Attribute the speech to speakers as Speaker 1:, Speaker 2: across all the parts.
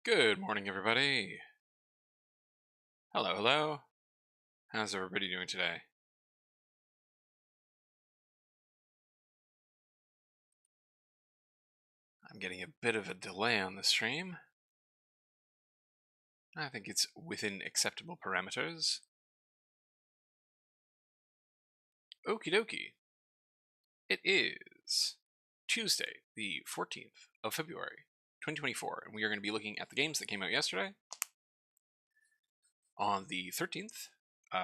Speaker 1: Good morning, everybody. Hello, hello. How's everybody doing today? I'm getting a bit of a delay on the stream. I think it's within acceptable parameters. Okie dokie. It is Tuesday, the 14th of February, 2024, and we are going to be looking at the games that came out yesterday. On the 13th,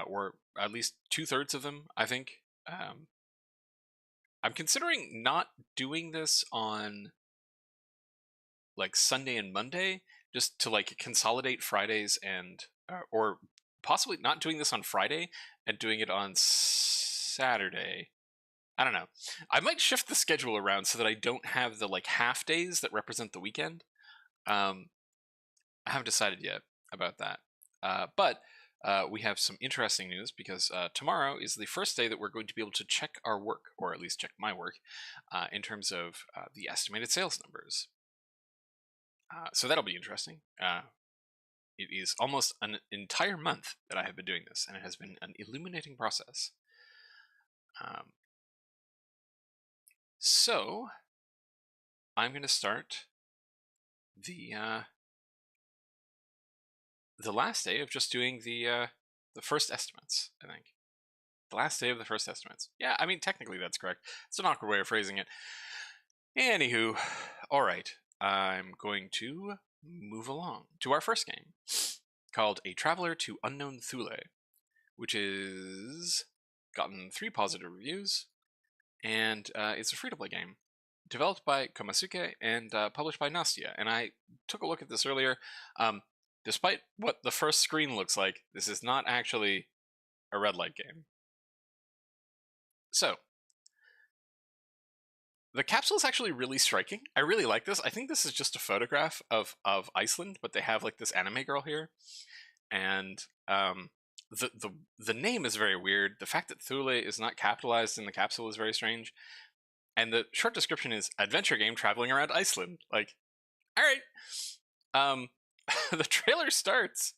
Speaker 1: or at least 2/3 of them, I think. I'm considering not doing this on like Sunday and Monday, just to like consolidate Fridays and or possibly not doing this on Friday and doing it on Saturday. I don't know. I might shift the schedule around so that I don't have the like half days that represent the weekend. I haven't decided yet about that. But we have some interesting news because tomorrow is the first day that we're going to be able to check our work, or at least check my work, in terms of the estimated sales numbers. So that'll be interesting. It is almost an entire month that I have been doing this, and it has been an illuminating process. So I'm going to start the last day of just doing the first estimates. I think the last day of the first estimates. Yeah, I mean technically that's correct. It's an awkward way of phrasing it. Anywho, all right. I'm going to move along to our first game, called A Traveler to Unknown Thule, which is gotten 3 positive reviews, and it's a free-to-play game, developed by Komasuke and published by Nastia. And I took a look at this earlier. Despite what the first screen looks like, this is not actually a red light game. So, the capsule is actually really striking. I really like this. I think this is just a photograph of Iceland, but they have like this anime girl here, and the name is very weird. The fact that Thule is not capitalized in the capsule is very strange, and the short description is adventure game traveling around Iceland. Like, all right. The trailer starts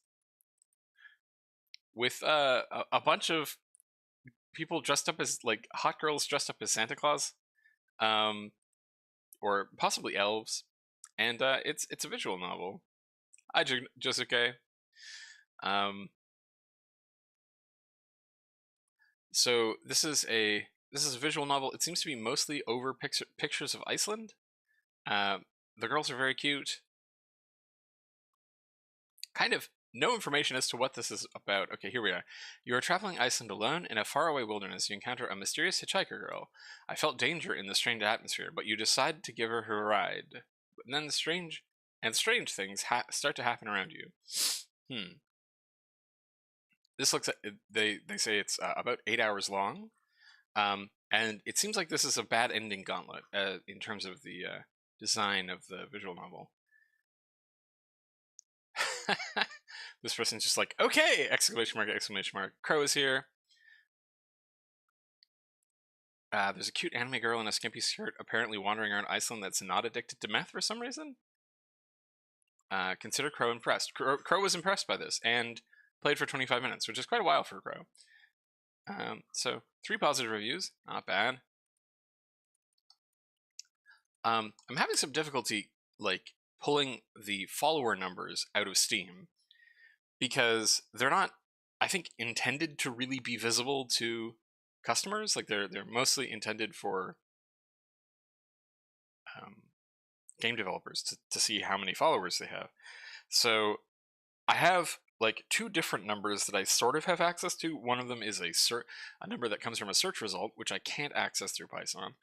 Speaker 1: with a bunch of people dressed up as like hot girls dressed up as Santa Claus. Or possibly elves, and it's a visual novel. Hi, Josuke. So this is a visual novel. It seems to be mostly over pictures of Iceland. The girls are very cute. Kind of no information as to what this is about. Okay, here we are. You are traveling Iceland alone in a faraway wilderness. You encounter a mysterious hitchhiker girl. I felt danger in the strange atmosphere, but you decide to give her a ride. And then strange things start to happen around you. This looks like they say it's about 8 hours long, and it seems like this is a bad ending gauntlet in terms of the design of the visual novel. This person's just like, okay! Exclamation mark, exclamation mark. Crow is here. There's a cute anime girl in a skimpy skirt apparently wandering around Iceland that's not addicted to meth for some reason. Consider Crow impressed. Crow was impressed by this and played for 25 minutes, which is quite a while for Crow. So 3 positive reviews, not bad. I'm having some difficulty like pulling the follower numbers out of Steam because they're not, I think, intended to really be visible to customers. Like they're mostly intended for game developers to see how many followers they have. So I have like 2 different numbers that I sort of have access to. One of them is a number that comes from a search result, which I can't access through Python.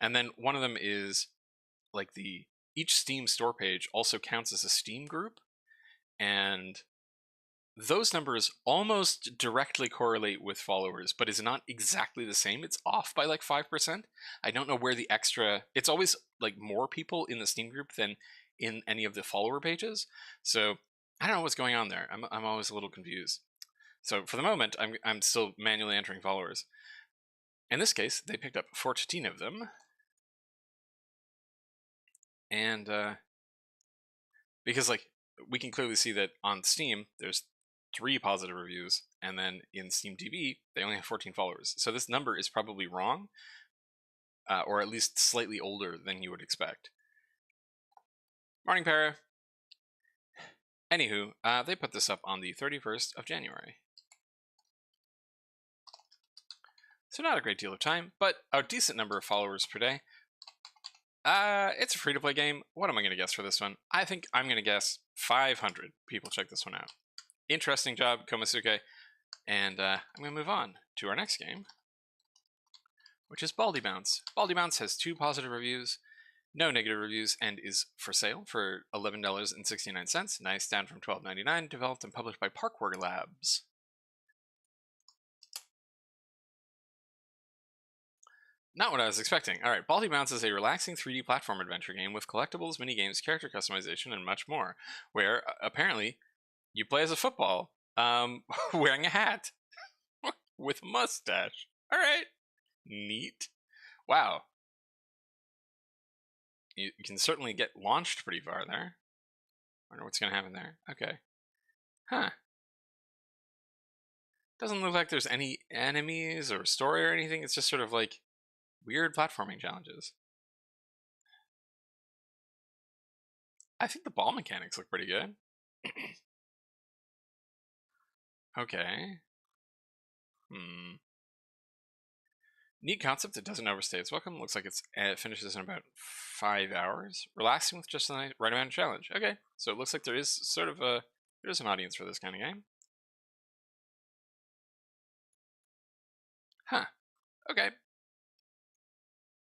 Speaker 1: And then one of them is like each Steam store page also counts as a Steam group, and those numbers almost directly correlate with followers, but is not exactly the same. It's off by like 5%. I don't know where the extra, it's always like more people in the Steam group than in any of the follower pages. So I don't know what's going on there. I'm always a little confused. So for the moment, I'm still manually entering followers. In this case, they picked up 14 of them. And because like we can clearly see that on Steam, there's 3 positive reviews, and then in Steam TV, they only have 14 followers. So this number is probably wrong, or at least slightly older than you would expect. Morning, Para. Anywho, they put this up on the 31st of January. So not a great deal of time, but a decent number of followers per day. It's a free-to-play game. What am I going to guess for this one? I think I'm going to guess 500 people check this one out. Interesting job, Komasuke. And I'm going to move on to our next game, which is Baldy Bounce. Baldy Bounce has 2 positive reviews, no negative reviews, and is for sale for $11.69. Nice, down from $12.99. Developed and published by Parkour Labs. Not what I was expecting. Alright, Baldy Bounce is a relaxing 3D platform adventure game with collectibles, minigames, character customization, and much more, where apparently you play as a football, wearing a hat with a mustache. Alright, neat. Wow. You can certainly get launched pretty far there. Wonder what's going to happen there. Okay. Huh. Doesn't look like there's any enemies or story or anything. It's just sort of like weird platforming challenges. I think the ball mechanics look pretty good. Okay. Neat concept. It doesn't overstay its welcome. Looks like it finishes in about 5 hours. Relaxing with just the right amount of challenge. Okay, so it looks like there is sort of there's an audience for this kind of game. Huh. Okay.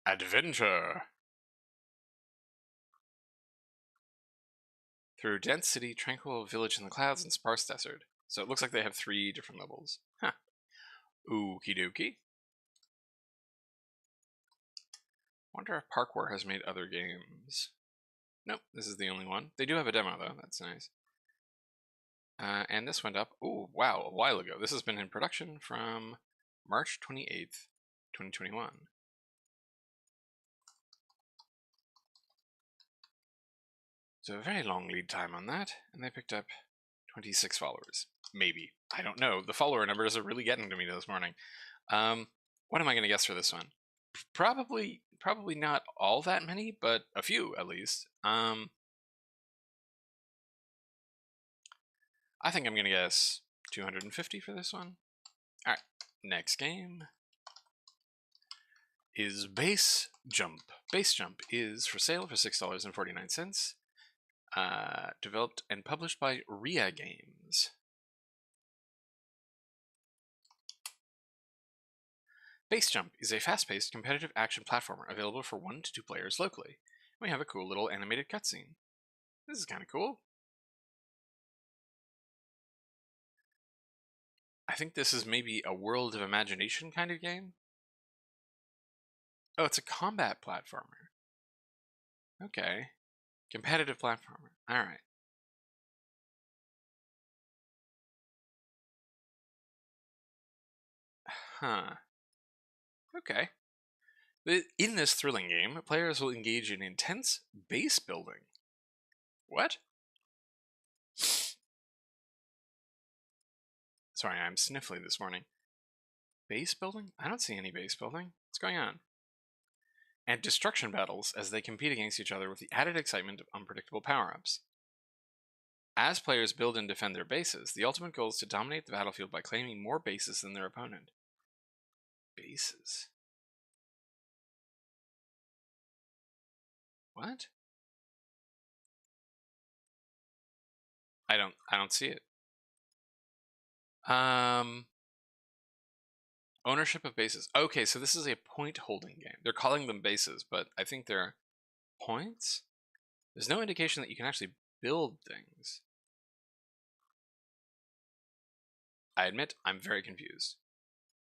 Speaker 1: Adventure. Through dense city, tranquil village in the clouds, and sparse desert. So it looks like they have 3 different levels. Huh. Okie dokie. Wonder if Parkour has made other games. Nope, this is the only one. They do have a demo, though. That's nice. And this went up, oh, wow, a while ago. This has been in production from March 28th, 2021. So a very long lead time on that, and they picked up 26 followers. Maybe. I don't know. The follower numbers are really getting to me this morning. What am I going to guess for this one? Probably not all that many, but a few at least. I think I'm going to guess 250 for this one. All right, next game is Base Jump. Base Jump is for sale for $6.49. Developed and published by RIA Games. Base Jump is a fast-paced, competitive action platformer available for 1 to 2 players locally. We have a cool little animated cutscene. This is kind of cool. I think this is maybe a World of Imagination kind of game. Oh, it's a combat platformer. Okay. Competitive platformer. Alright. Huh. Okay. In this thrilling game, players will engage in intense base building. What? Sorry, I'm sniffling this morning. Base building? I don't see any base building. What's going on? And destruction battles as they compete against each other with the added excitement of unpredictable power-ups. As players build and defend their bases, the ultimate goal is to dominate the battlefield by claiming more bases than their opponent. Bases? What? I don't see it. Ownership of bases. Okay, so this is a point-holding game. They're calling them bases, but I think they're points? There's no indication that you can actually build things. I admit, I'm very confused.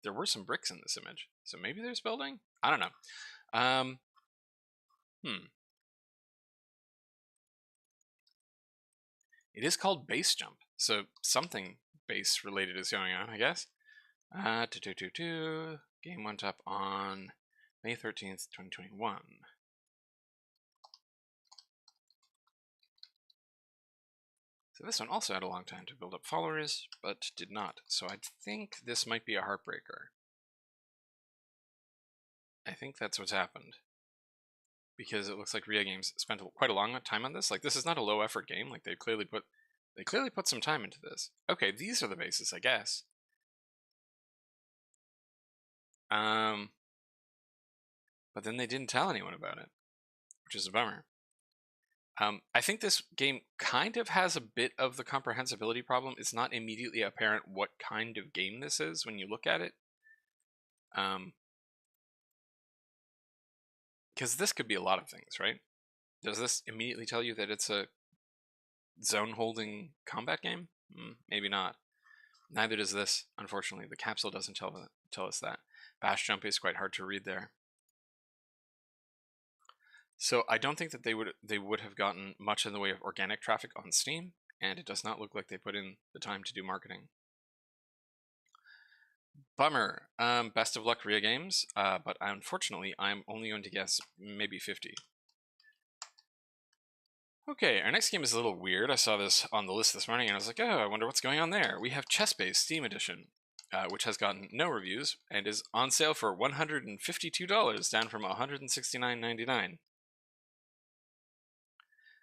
Speaker 1: There were some bricks in this image, so maybe there's building? I don't know. It is called Base Jump, so something base related is going on, I guess. Game went up on May 13th, 2021. So this one also had a long time to build up followers, but did not. So I think this might be a heartbreaker. I think that's what's happened. Because it looks like Ria Games spent quite a long time on this. Like, this is not a low effort game. Like, they clearly put some time into this. Okay, these are the bases, I guess. But then they didn't tell anyone about it, which is a bummer. I think this game kind of has a bit of the comprehensibility problem. It's not immediately apparent what kind of game this is when you look at it. Because this could be a lot of things, right? Does this immediately tell you that it's a zone-holding combat game? Maybe not. Neither does this, unfortunately. The capsule doesn't tell us that. Bash jump is quite hard to read there. So I don't think that they would have gotten much in the way of organic traffic on Steam, and it does not look like they put in the time to do marketing. Bummer. Best of luck, Ria Games, but unfortunately I'm only going to guess maybe 50. Okay, our next game is a little weird. I saw this on the list this morning and I was like, oh, I wonder what's going on there. We have Chess-Base Steam Edition, which has gotten no reviews and is on sale for $152, down from $169.99.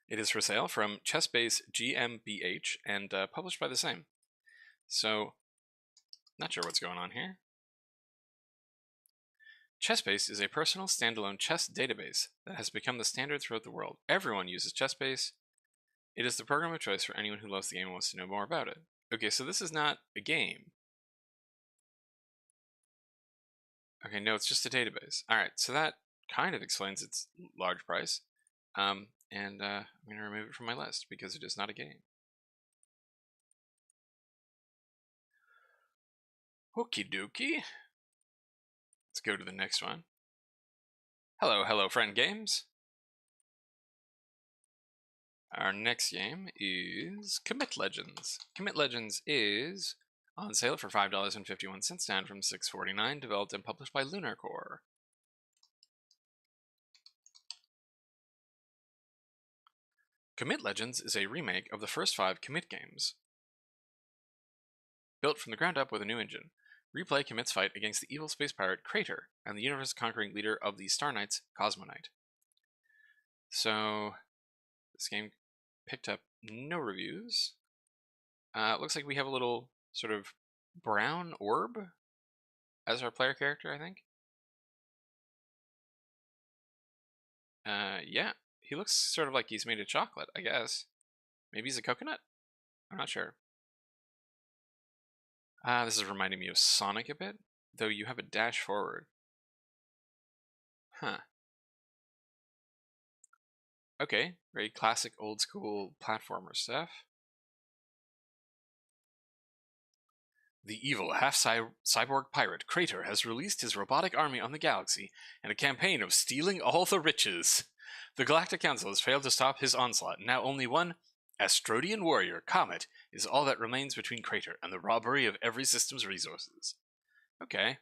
Speaker 1: It is for sale from Chess-Base GmbH and published by the same. So, not sure what's going on here. Chess-Base is a personal standalone chess database that has become the standard throughout the world. Everyone uses Chess-Base. It is the program of choice for anyone who loves the game and wants to know more about it. Okay, so this is not a game. Okay, no, it's just a database. Alright, so that kind of explains its large price. I'm going to remove it from my list because it is not a game. Okie dokie. Let's go to the next one. Hello, friend games. Our next game is Comit Legends. Comit Legends is on sale for $5.51, down from $6.49, developed and published by Lunar Core. Comit Legends is a remake of the first 5 Comit games. Built from the ground up with a new engine, replay Commit's fight against the evil space pirate Crater and the universe-conquering leader of the Star Knights, Cosmonite. So, this game picked up no reviews. It looks like we have a little sort of brown orb as our player character, I think. Yeah, he looks sort of like he's made of chocolate, I guess. Maybe he's a coconut? I'm not sure. This is reminding me of Sonic a bit, though you have a dash forward. Huh. Okay, very classic old school platformer stuff. The evil half-cyborg pirate Crater has released his robotic army on the galaxy in a campaign of stealing all the riches. The Galactic Council has failed to stop his onslaught. Now only one Astrodian warrior, Comet, is all that remains between Crater and the robbery of every system's resources. Okay.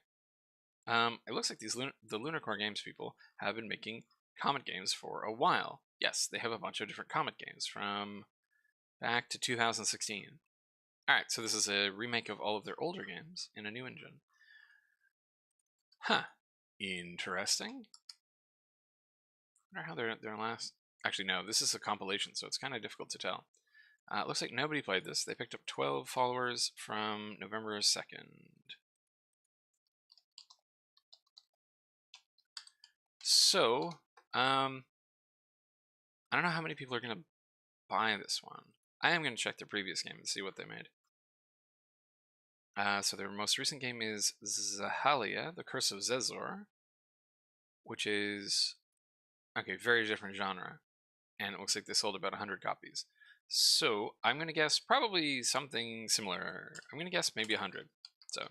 Speaker 1: It looks like the Lunar Core Games people have been making Comet games for a while. Yes, they have a bunch of different Comet games from back to 2016. Alright, so this is a remake of all of their older games in a new engine. Huh. Interesting. I wonder how their last... Actually, no, this is a compilation, so it's kind of difficult to tell. It looks like nobody played this. They picked up 12 followers from November 2nd. So, I don't know how many people are going to buy this one. I am going to check their previous game and see what they made. So their most recent game is Zahalia, The Curse of Zezor, which is, okay, very different genre. And it looks like they sold about 100 copies. So I'm going to guess probably something similar. I'm going to guess maybe 100. So,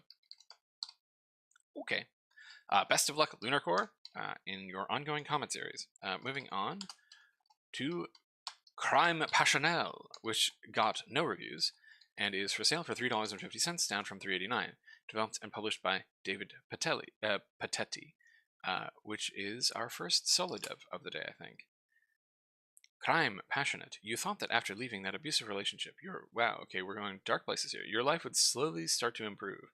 Speaker 1: okay. Best of luck, Lunar Core, in your ongoing comment series. Moving on to Crime Passional, which got no reviews and is for sale for $3.50, down from $3.89. Developed and published by David Patetti, which is our first solo dev of the day, I think. Crime, passionate. You thought that after leaving that abusive relationship, wow, okay, we're going dark places here. Your life would slowly start to improve.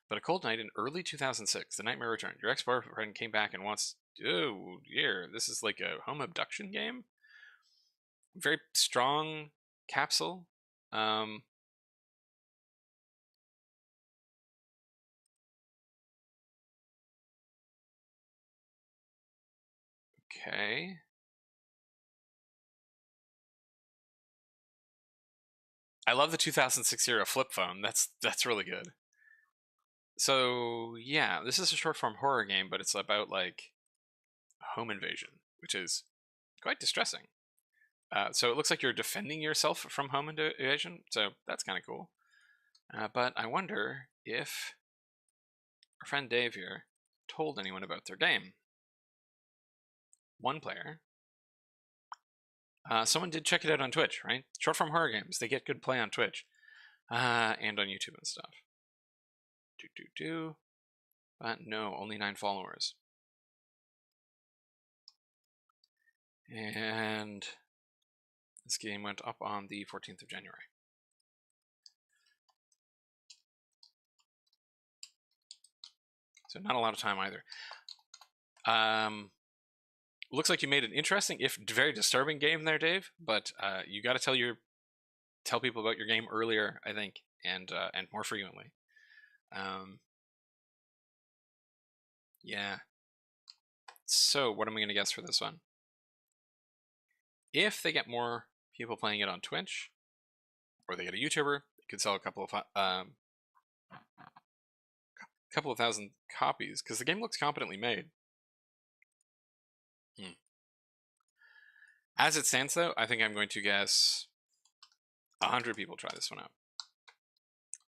Speaker 1: But a cold night in early 2006, the nightmare returned. Your ex-boyfriend came back and wants... Oh, dear. This is like a home abduction game? Very strong capsule. Okay. I love the 2006 era flip phone. That's really good. So, yeah, this is a short form horror game, but it's about, like, home invasion, which is quite distressing. So it looks like you're defending yourself from home invasion, so that's kind of cool. But I wonder if our friend Dave here told anyone about their game. One player. Someone did check it out on Twitch, right? Short form horror games, they get good play on Twitch. And on YouTube and stuff. But no, only 9 followers. And this game went up on the 14th of January. So not a lot of time either. Looks like you made an interesting, if very disturbing game there, Dave. But you got to tell people about your game earlier, I think, and more frequently. Yeah. So what am I going to guess for this one? If they get more people playing it on Twitch, or they get a YouTuber, it could sell a couple of thousand copies, because the game looks competently made. As it stands, though, I think I'm going to guess 100 people try this one out.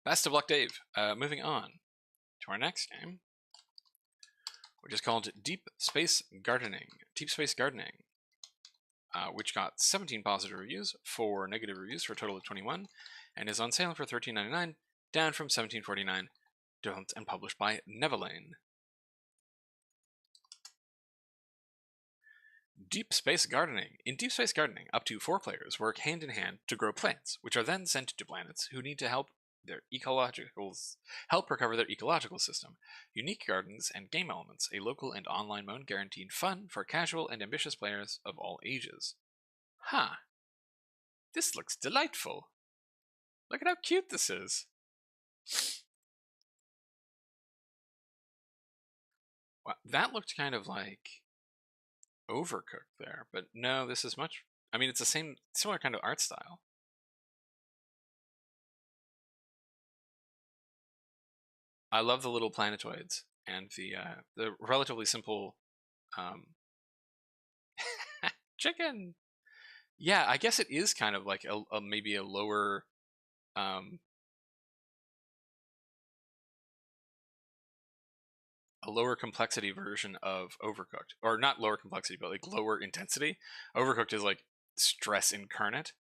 Speaker 1: Best of luck, Dave. Moving on to our next game, which is called Deep Space Gardening. Deep Space Gardening, which got 17 positive reviews, 4 negative reviews for a total of 21, and is on sale for $13.99, down from $17.49, developed and published by Nevelaine. Deep Space Gardening. In Deep Space Gardening, up to 4 players work hand in hand to grow plants, which are then sent to planets who need to help recover their ecological system. Unique gardens and game elements, a local and online mode guaranteed fun for casual and ambitious players of all ages. Huh. This looks delightful. Look at how cute this is. Wow, that looked kind of like Overcooked there, but no, this is much... I mean, it's the similar kind of art style. I love the little planetoids and the relatively simple chicken. Yeah, I guess it is kind of like maybe a lower complexity version of Overcooked, or not lower complexity, but like lower intensity. Overcooked is like stress incarnate,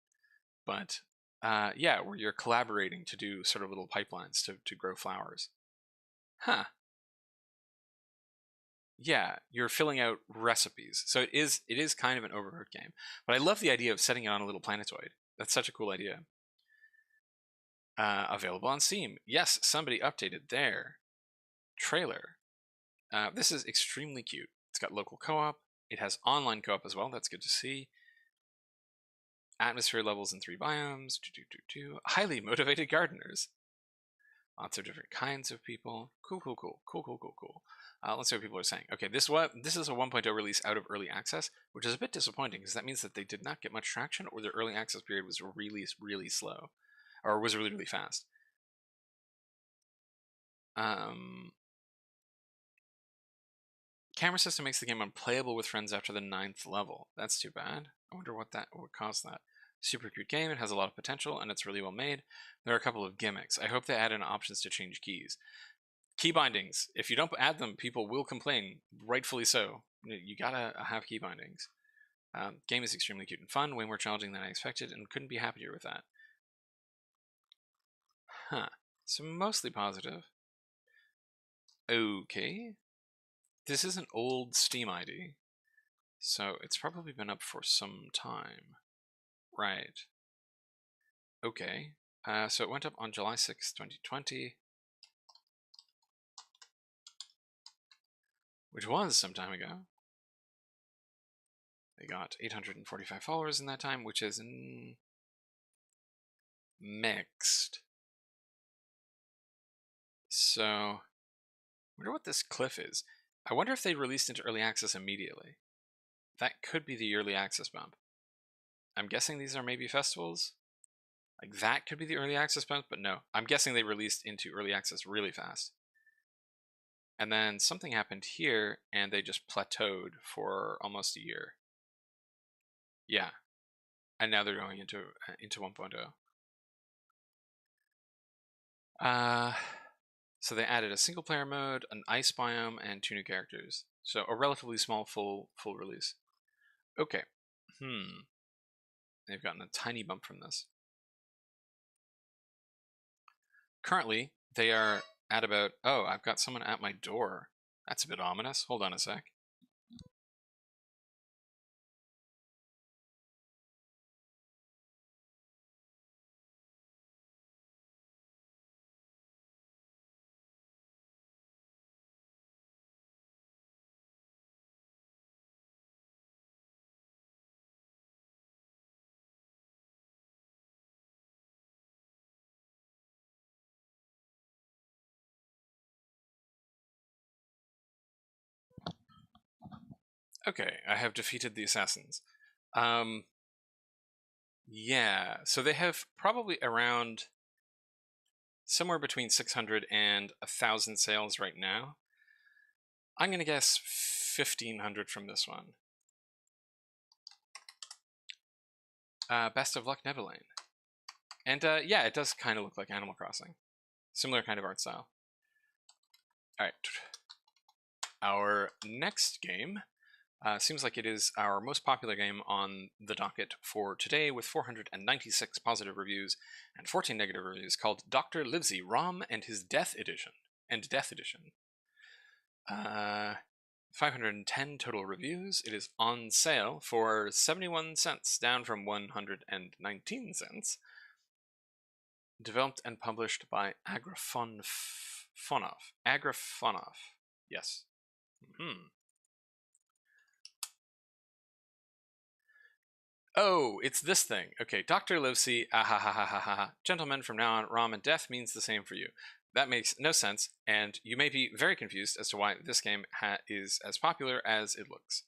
Speaker 1: but yeah, where you're collaborating to do sort of little pipelines to grow flowers. Huh. Yeah, you're filling out recipes. So it is kind of an Overcooked game. But I love the idea of setting it on a little planetoid. That's such a cool idea. Available on Steam. Yes, somebody updated their trailer. This is extremely cute. It's got local co-op. It has online co-op as well. That's good to see. Atmosphere levels in 3 biomes. Highly motivated gardeners. Lots of different kinds of people. Cool. Let's see what people are saying. Okay, this is a 1.0 release out of early access, which is a bit disappointing because that means that they did not get much traction, or their early access period was really, really slow, or was really, really fast. Camera system makes the game unplayable with friends after the 9th level. That's too bad. I wonder what would cause that. Super cute game. It has a lot of potential, and it's really well made. There are a couple of gimmicks. I hope they add in options to change keys. Key bindings. If you don't add them, people will complain. Rightfully so. You gotta have key bindings. Game is extremely cute and fun. Way more challenging than I expected, and couldn't be happier with that. Huh. So mostly positive. Okay. This is an old Steam ID, so it's probably been up for some time. Right. Okay. So it went up on July 6th, 2020. Which was some time ago. They got 845 followers in that time, which is mixed. So, I wonder what this cliff is. I wonder if they released into early access immediately. That could be the early access bump. I'm guessing these are maybe festivals. Like, that could be the early access bump, but no. I'm guessing they released into early access really fast. And then something happened here, and they just plateaued for almost a year. Yeah. And now they're going into 1.0. So they added a single player mode, an ice biome, and 2 new characters. So a relatively small full release. Okay. They've gotten a tiny bump from this. Currently, they are at about... Oh, I've got someone at my door. That's a bit ominous. Hold on a sec. Okay, I have defeated the assassins. Yeah, so they have probably around somewhere between 600 and 1,000 sales right now. I'm going to guess 1,500 from this one. Best of Luck Neverland. And yeah, it does kind of look like Animal Crossing. Similar kind of art style. Alright. Our next game seems like it is our most popular game on the docket for today, with 496 positive reviews and 14 negative reviews, called Dr. LIVESEY, ROM and his Death Edition. 510 total reviews. It is on sale for 71 cents, down from 119 cents. Developed and published by Agrafonov. Yes. Oh, it's this thing. Okay, Dr. LIVESEY, Gentlemen, from now on, ROM and death means the same for you. That makes no sense, and you may be very confused as to why this game is as popular as it looks.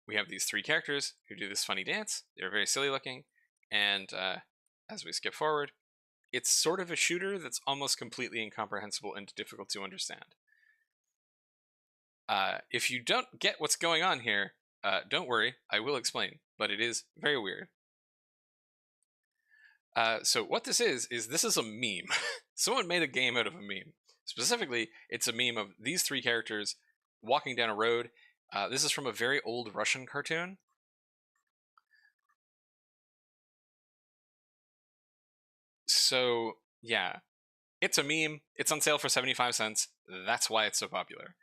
Speaker 1: We have these 3 characters who do this funny dance. They're very silly looking, and as we skip forward, it's sort of a shooter that's almost completely incomprehensible and difficult to understand. If you don't get what's going on here, don't worry, I will explain, but it is very weird. So what this is this is a meme. Someone made a game out of a meme. Specifically, it's a meme of these 3 characters walking down a road. This is from a very old Russian cartoon. So, yeah. It's a meme. It's on sale for 75 cents. That's why it's so popular.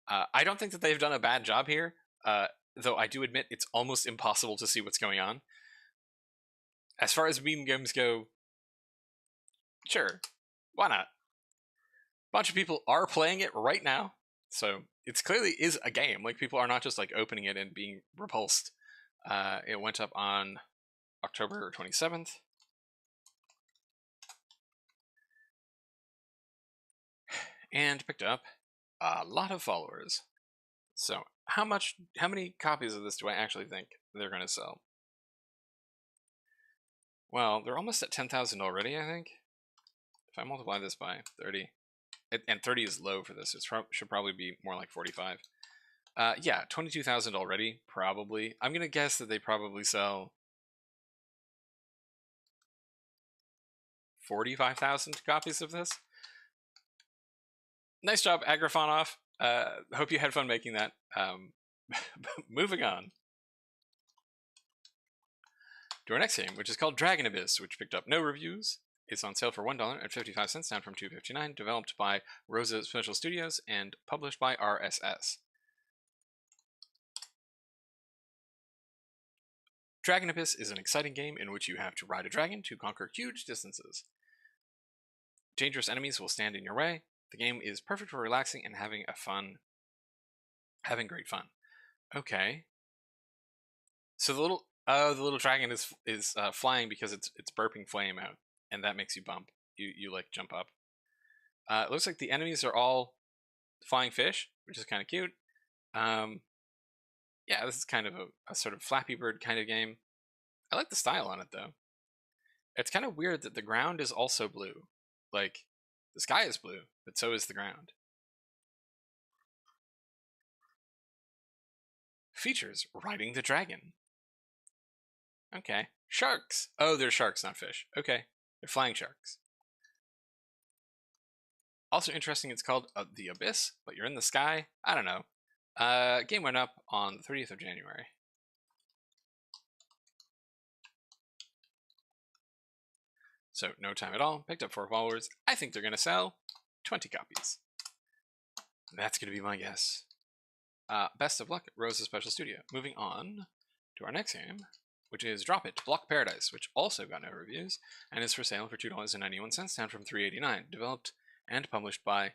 Speaker 1: I don't think that they've done a bad job here, though I do admit it's almost impossible to see what's going on. As far as meme games go, sure, why not? A bunch of people are playing it right now, so it clearly is a game. Like, people are not just like opening it and being repulsed. It went up on October 27th. And picked up a lot of followers. So how many copies of this do I actually think they're going to sell? Well, they're almost at 10,000 already, I think. If I multiply this by 30, and 30 is low for this, it should probably be more like 45. Yeah, 22,000 already, probably. I'm going to guess that they probably sell 45,000 copies of this. Nice job, Agrafonov. Hope you had fun making that. Moving on to our next game, which is called Dragon Abyss, which picked up no reviews. It's on sale for $1.55, down from $2.59. Developed by Rosa Special Studios and published by RSS. Dragon Abyss is an exciting game in which you have to ride a dragon to conquer huge distances. Dangerous enemies will stand in your way. The game is perfect for relaxing and having great fun. Okay. So the little dragon is flying because it's burping flame out, and that makes you bump. You like jump up. It looks like the enemies are all flying fish, which is kind of cute. Yeah, this is kind of a sort of Flappy Bird kind of game. I like the style on it though. It's kind of weird that the ground is also blue. Like, the sky is blue, but so is the ground. Features: riding the dragon. Okay. Sharks. Oh, they're sharks, not fish. Okay. They're flying sharks. Also interesting, it's called The Abyss, but you're in the sky. I don't know. Game went up on the 30th of January. So, no time at all. Picked up 4 followers. I think they're going to sell 20 copies. That's going to be my guess. Best of luck, Rose's Special Studio. Moving on to our next game, which is Drop It, Block Paradise, which also got no reviews, and is for sale for $2.91, down from $3.89. Developed and published by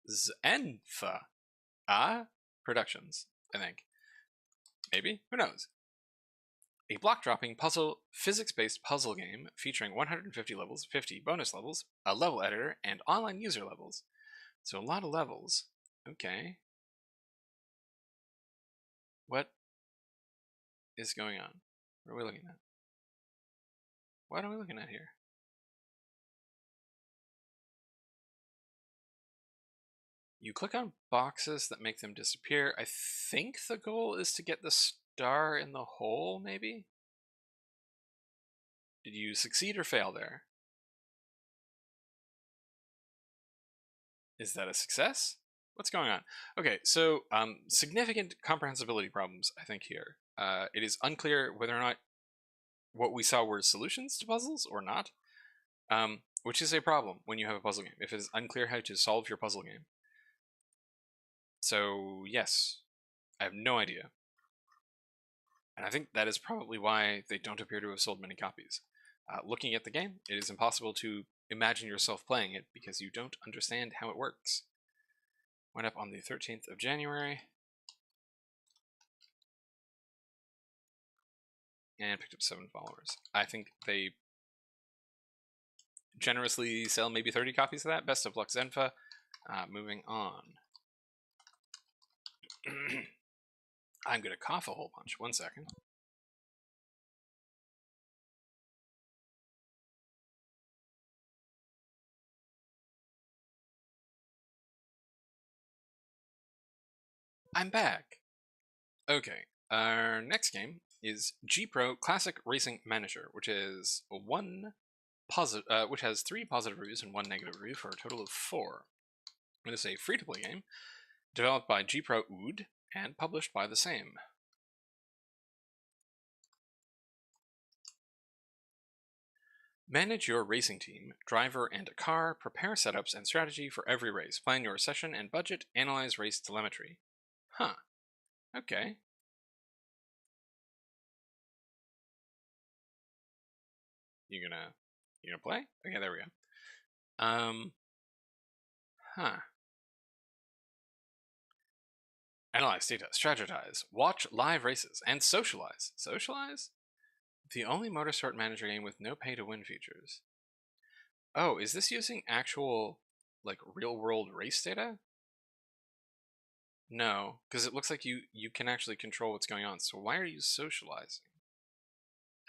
Speaker 1: Zen Paint Productions, I think. Maybe? Who knows? A block-dropping puzzle, physics-based puzzle game featuring 150 levels, 50 bonus levels, a level editor, and online user levels. So a lot of levels. Okay. What is going on? What are we looking at? What are we looking at here? You click on boxes that make them disappear. I think the goal is to get the star in the hole, maybe? Did you succeed or fail there? Is that a success? What's going on? Okay, so significant comprehensibility problems, I think, here. It is unclear whether or not what we saw were solutions to puzzles or not, which is a problem when you have a puzzle game, if it is unclear how to solve your puzzle game. So, yes, I have no idea. And I think that is probably why they don't appear to have sold many copies. Looking at the game, it is impossible to imagine yourself playing it because you don't understand how it works. Went up on the 13th of January. And picked up 7 followers. I think they generously sell maybe 30 copies of that. Best of luck, Zenfa. Moving on. I'm going to cough a whole bunch. 1 second. I'm back. Okay, our next game is GPRO Classic Racing Manager, which is which has 3 positive reviews and 1 negative review for a total of 4. It is a free-to-play game developed by GPRO Oud and published by the same. Manage your racing team, driver, and a car, prepare setups and strategy for every race, plan your session and budget, analyze race telemetry. Huh. Okay. You gonna play? Okay, there we go. Huh. Analyze data, strategize, watch live races, and socialize. Socialize? The only motorsport manager game with no pay-to-win features. Oh, is this using actual, like, real-world race data? No, because it looks like you can actually control what's going on, so why are you socializing?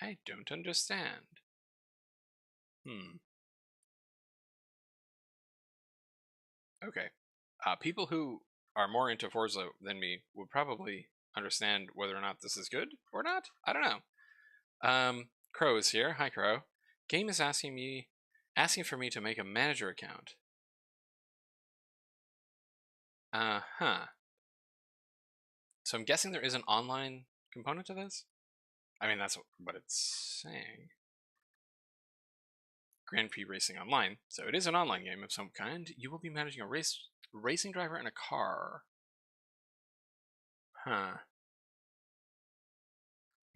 Speaker 1: I don't understand. Okay. People who are more into Forza than me would probably understand whether or not this is good or not. I don't know. Crow is here. Hi, Crow. Game is asking for me to make a manager account. So I'm guessing there is an online component to this? I mean, that's what it's saying. Grand Prix Racing Online. So it is an online game of some kind. You will be managing a racing driver and a car. Huh.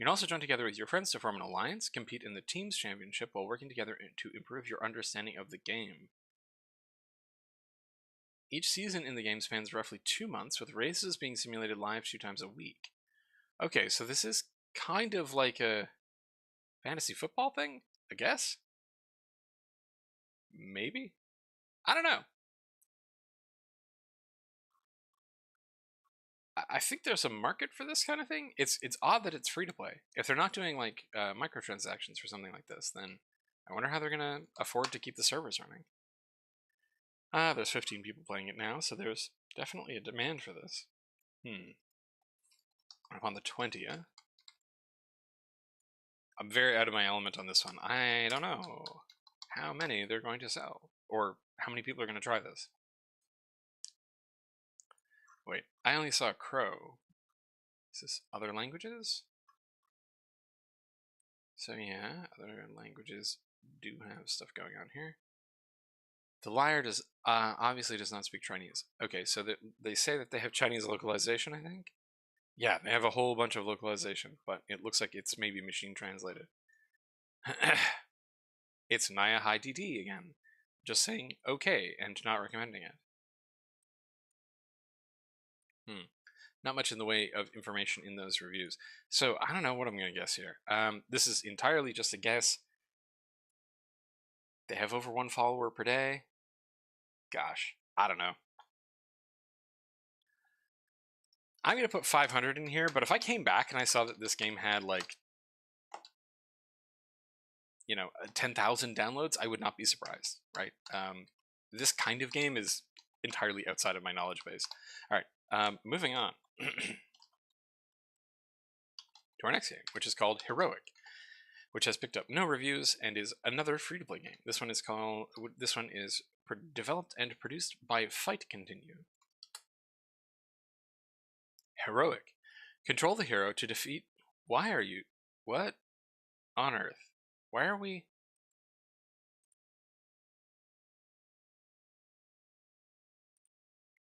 Speaker 1: You can also join together with your friends to form an alliance, compete in the Teams Championship while working together to improve your understanding of the game. Each season in the game spans roughly 2 months, with races being simulated live 2 times a week. Okay, so this is kind of like a fantasy football thing, I guess? Maybe? I don't know. I think there's a market for this kind of thing. It's odd that it's free to play. If they're not doing like microtransactions for something like this, then I wonder how they're gonna afford to keep the servers running. There's 15 people playing it now, so there's definitely a demand for this. I'm on the 20th. I'm very out of my element on this one. I don't know how many they're going to sell, or how many people are going to try this. Wait, I only saw crow. Is this other languages? So yeah, other languages do have stuff going on here. The liar does obviously does not speak Chinese. Okay, so they say that they have Chinese localization, I think. Yeah, they have a whole bunch of localization, but it looks like it's maybe machine translated. It's Naya High DD again. Just saying okay and not recommending it. Not much in the way of information in those reviews. So I don't know what I'm going to guess here. This is entirely just a guess. They have over 1 follower per day. Gosh, I don't know. I'm going to put 500 in here, but if I came back and I saw that this game had like, 10,000 downloads, I would not be surprised, right? This kind of game is entirely outside of my knowledge base. All right, moving on to our next game, which is called Heroic, which has picked up no reviews and is another free-to-play game. This one is developed and produced by Fight Continue. Heroic. Control the hero to defeat... Why are you... What on earth? Why are we...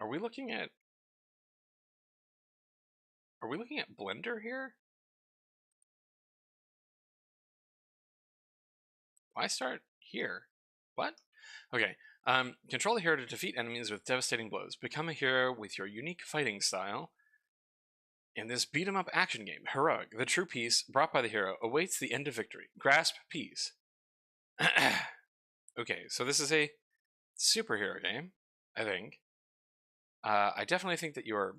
Speaker 1: Are we looking at Blender here? Why start here? What? Okay. Control the hero to defeat enemies with devastating blows. Become a hero with your unique fighting style. In this beat-em-up action game, Heroic, the true peace brought by the hero, awaits the end of victory. Grasp peace. Okay, so this is a superhero game, I think. I definitely think that you are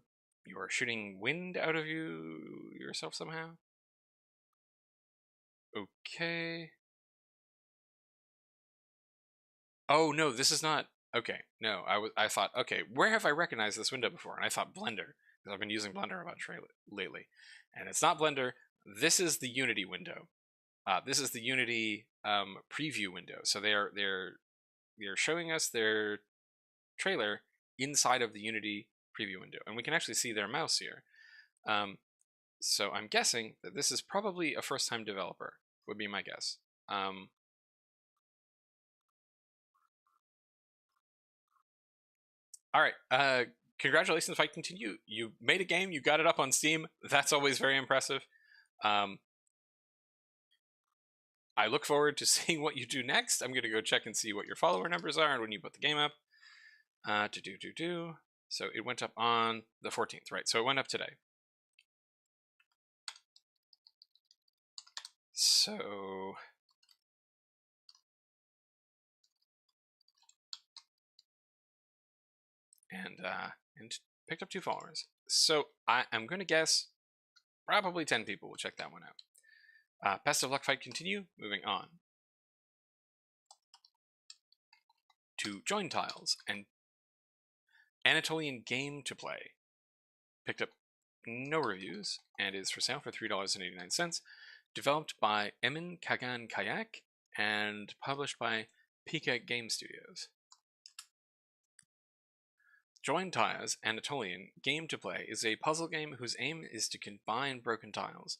Speaker 1: shooting wind out of yourself somehow. Okay. Oh no, this is not. Okay, no, I thought, okay, where have I recognized this window before? And I thought Blender, because I've been using Blender a bunch lately, and it's not Blender. This is the Unity window. This is the Unity preview window. So they're showing us their trailer inside of the Unity preview window, and we can actually see their mouse here. So I'm guessing that this is probably a first-time developer, would be my guess. All right, congratulations, Fight Continue. You made a game, you got it up on Steam. That's always very impressive. I look forward to seeing what you do next. I'm going to go check and see what your follower numbers are and when you put the game up. So it went up on the 14th, right? So it went up today. So and picked up 2 followers. So I'm going to guess probably 10 people will check that one out. Best of luck, Fight Continue. Moving on to Join Tiles and Anatolian Game to Play. Picked up no reviews and is for sale for $3.89. Developed by Emin Kagan Kayak and published by Pika Game Studios. Join Tiles Anatolian Game to Play is a puzzle game whose aim is to combine broken tiles.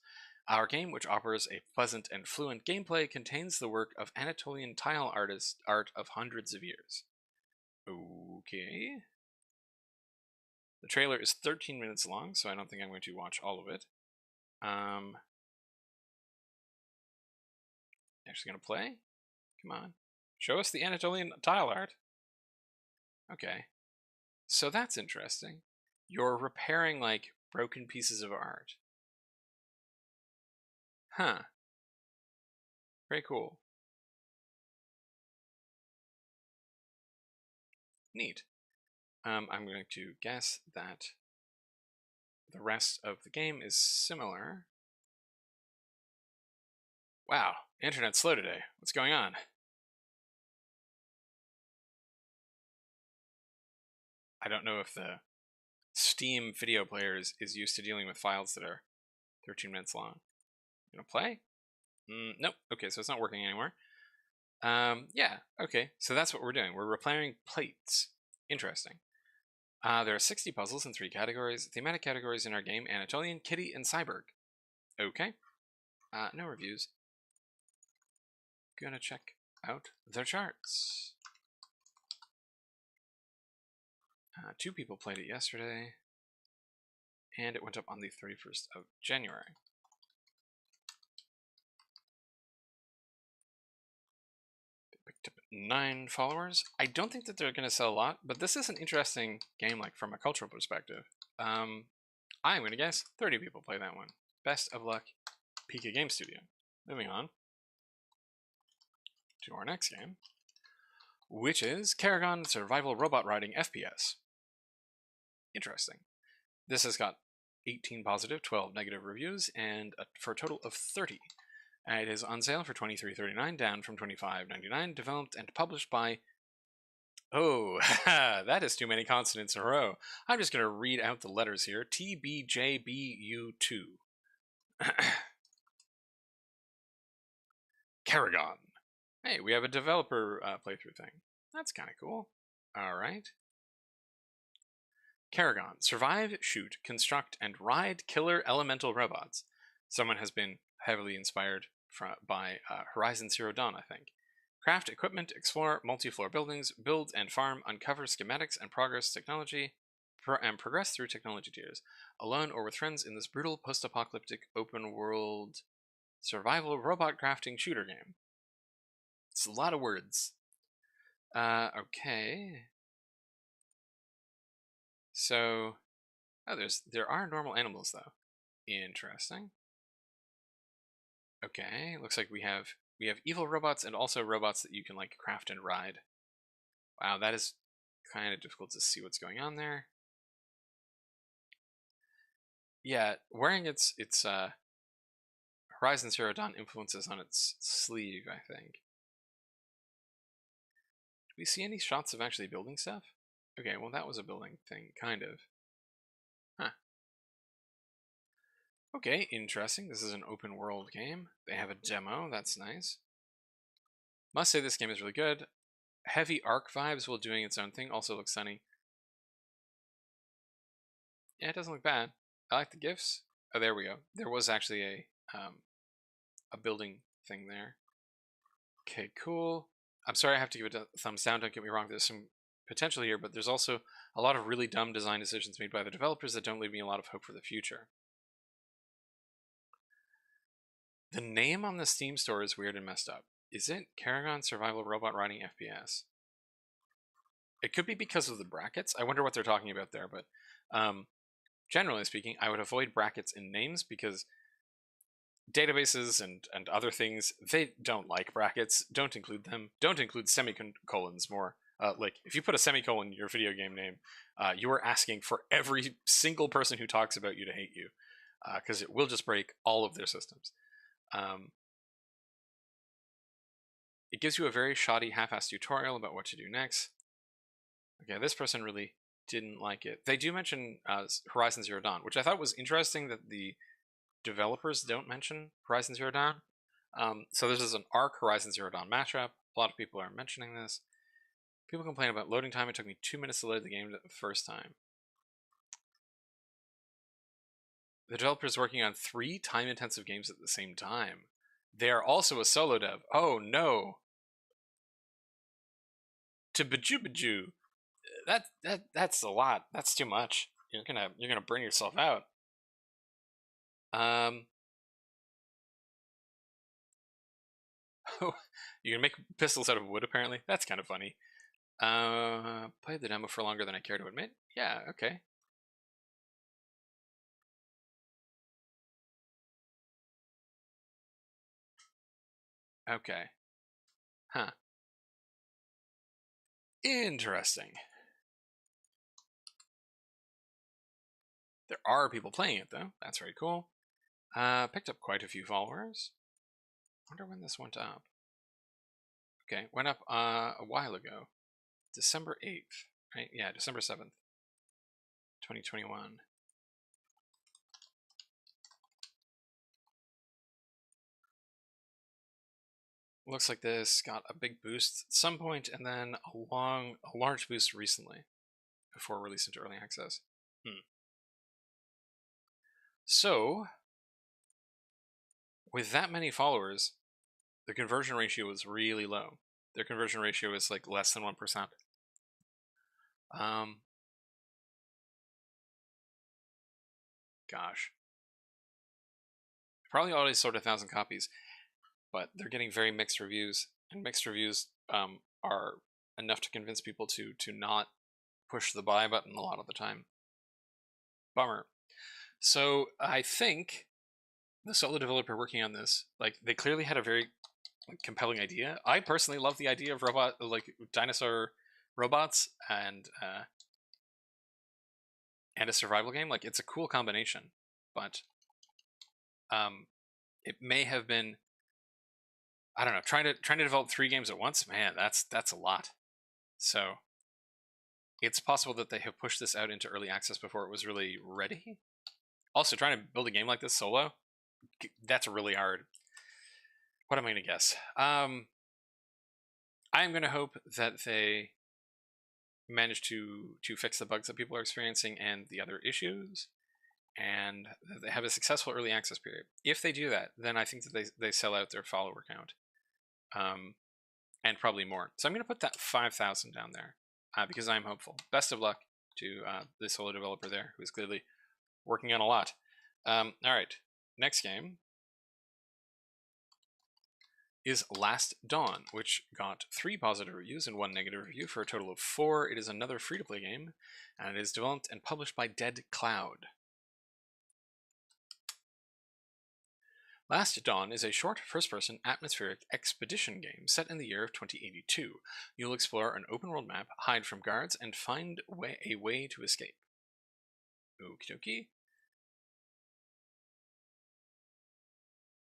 Speaker 1: Our game, which offers a pleasant and fluent gameplay, contains the work of Anatolian tile art of hundreds of years. Okay. The trailer is 13 minutes long, so I don't think I'm going to watch all of it. actually gonna play? Come on. Show us the Anatolian tile art. Okay. So that's interesting. You're repairing, like, broken pieces of art. Huh. Very cool. Neat. I'm going to guess that the rest of the game is similar. Wow, internet's slow today. What's going on? I don't know if the Steam video player is used to dealing with files that are 13 minutes long. You gonna play? Nope. Okay, so it's not working anymore. Yeah, okay. So that's what we're doing. We're repairing plates. Interesting. There are 60 puzzles in 3 categories. Thematic categories in our game: Anatolian, Kitty, and Cyborg. Okay. No reviews. Gonna check out their charts. 2 people played it yesterday, and it went up on the 31st of January. It picked up 9 followers. I don't think that they're going to sell a lot, but this is an interesting game, like, from a cultural perspective. I'm going to guess 30 people play that one. Best of luck, Pika Game Studio. Moving on to our next game, which is Karagon Survival Robot Riding FPS. Interesting. This has got 18 positive, 12 negative reviews, and for a total of 30. It is on sale for $23.39, down from $25.99, developed and published by... Oh, that is too many consonants in a row. I'm just going to read out the letters here. TBJBU2. Karagon. Hey, we have a developer playthrough thing. That's kind of cool. All right. Karagon. Survive, shoot, construct, and ride killer elemental robots. Someone has been heavily inspired by Horizon Zero Dawn, I think. Craft equipment, explore multi-floor buildings, build and farm, uncover schematics and progress technology, and progress through technology tiers, alone or with friends in this brutal post-apocalyptic open-world survival robot crafting shooter game. It's a lot of words. Okay. So, there are normal animals though. Interesting. Okay, looks like we have evil robots and also robots that you can, like, craft and ride. Wow, that is kind of difficult to see what's going on there. Yeah, wearing its Horizon Zero Dawn influences on its sleeve, I think. Do we see any shots of actually building stuff? Okay, well that was a building thing, kind of. Huh. Okay, interesting. This is an open world game. They have a demo, that's nice. Must say this game is really good. Heavy Arc vibes while doing its own thing. Also looks sunny. Yeah, it doesn't look bad. I like the GIFs. Oh, there we go. There was actually a building thing there. Okay, cool. I'm sorry I have to give it a thumbs down. Don't get me wrong. There's some potential here, but there's also a lot of really dumb design decisions made by the developers that don't leave me a lot of hope for the future. The name on the Steam store is weird and messed up. Is it Karagon Survival Robot Riding FPS? It could be because of the brackets. I wonder what they're talking about there, but generally speaking, I would avoid brackets in names because databases and other things, they don't like brackets. Don't include them. Don't include semicolons more. Like, if you put a semicolon in your video game name, you are asking for every single person who talks about you to hate you, because it will just break all of their systems. It gives you a very shoddy, half-assed tutorial about what to do next. Okay, this person really didn't like it. They do mention Horizon Zero Dawn, which I thought was interesting that the developers don't mention Horizon Zero Dawn. So this is an Arc Horizon Zero Dawn mashup. A lot of people are mentioning this. People complain about loading time. It took me 2 minutes to load the game the first time. The developer's working on 3 time-intensive games at the same time. They are also a solo dev. Oh no! To bajoo. That's a lot. That's too much. You're gonna burn yourself out. You can make pistols out of wood, apparently. That's kind of funny. Played the demo for longer than I care to admit. Yeah, okay. Okay. Huh. Interesting. There are people playing it, though. That's very cool. Picked up quite a few followers. Wonder when this went up. Okay, went up a while ago. December 8th, right? Yeah, December 7th, 2021. Looks like this got a big boost at some point, and then a large boost recently, before release into early access. So, with that many followers, the conversion ratio is really low. Their conversion ratio is like less than 1%. Gosh. Probably already sold 1,000 copies, but they're getting very mixed reviews, and mixed reviews are enough to convince people to not push the buy button a lot of the time. Bummer. So I think the solo developer working on this, like, they clearly had a very compelling idea. I personally love the idea of dinosaur robots and a survival game. Like, it's a cool combination, but it may have been, I don't know, trying to develop 3 games at once. Man, that's a lot. So it's possible that they have pushed this out into early access before it was really ready. Also, trying to build a game like this solo, that's really hard. What am I going to guess? I'm going to hope that they manage to fix the bugs that people are experiencing and the other issues, and that they have a successful early access period. If they do that, then I think that they sell out their follower count, and probably more. So I'm going to put that 5,000 down there, because I'm hopeful. Best of luck to the solo developer there, who is clearly working on a lot. All right, next game is Last Dawn, which got 3 positive reviews and 1 negative review for a total of 4. It is another free-to-play game, and it is developed and published by Dead Cloud. Last Dawn is a short first-person atmospheric expedition game set in the year of 2082. You'll explore an open-world map, hide from guards, and find a way to escape. Okie dokie.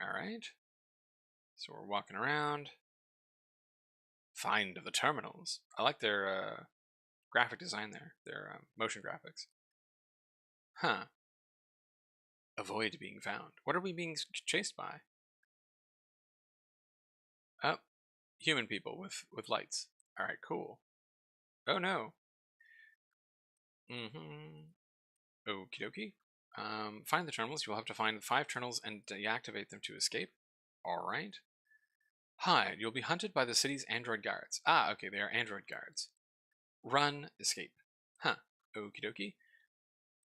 Speaker 1: Alright. So we're walking around. Find the terminals. I like their graphic design there, their motion graphics. Huh. Avoid being found. What are we being chased by? Oh, human people with lights. All right, cool. Oh no. Okie dokie. Find the terminals. You'll have to find 5 terminals and deactivate them to escape. All right. Hide. You'll be hunted by the city's android guards. Ah, okay, they are android guards. Run. Escape. Huh. Okie dokie.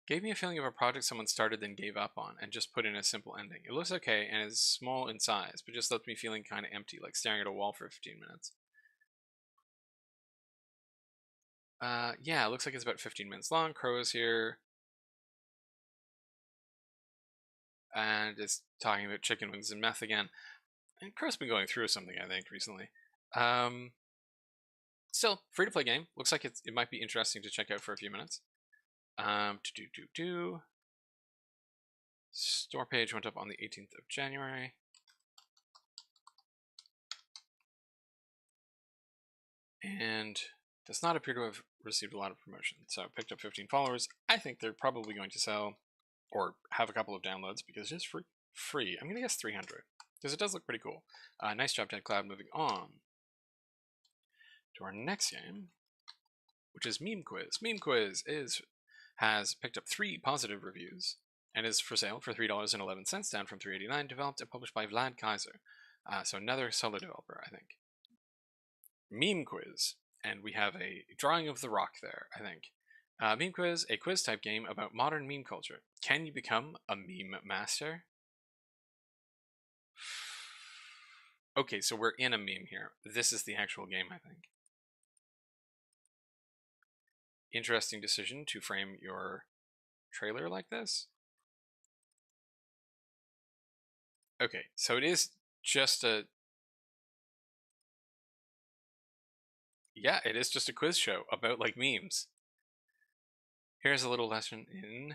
Speaker 1: Gave me a feeling of a project someone started then gave up on and just put in a simple ending. It looks okay and is small in size, but just left me feeling kind of empty, like staring at a wall for 15 minutes. Yeah, it looks like it's about 15 minutes long. Crow is here. And it's talking about chicken wings and meth again. And Crow's been going through something, I think, recently. Still, free-to-play game. Looks like it might be interesting to check out for a few minutes. Store page went up on the 18th of January. And does not appear to have received a lot of promotion. So picked up 15 followers. I think they're probably going to sell or have a couple of downloads because it's free. I'm going to guess 300 because it does look pretty cool. Nice job, Dead Cloud. Moving on to our next game, which is Meme Quiz. Meme Quiz has picked up 3 positive reviews and is for sale for $3.11, down from $3.89. Developed and published by Vlad Kaiser. So another solo developer, I think. Meme Quiz, and we have a drawing of The Rock there, I think. Meme Quiz, a quiz type game about modern meme culture. Can you become a meme master? Okay, so we're in a meme here. This is the actual game, I think. Interesting decision to frame your trailer like this. Okay, so it is just a... Yeah, it is just a quiz show about, like, memes. Here's a little lesson in...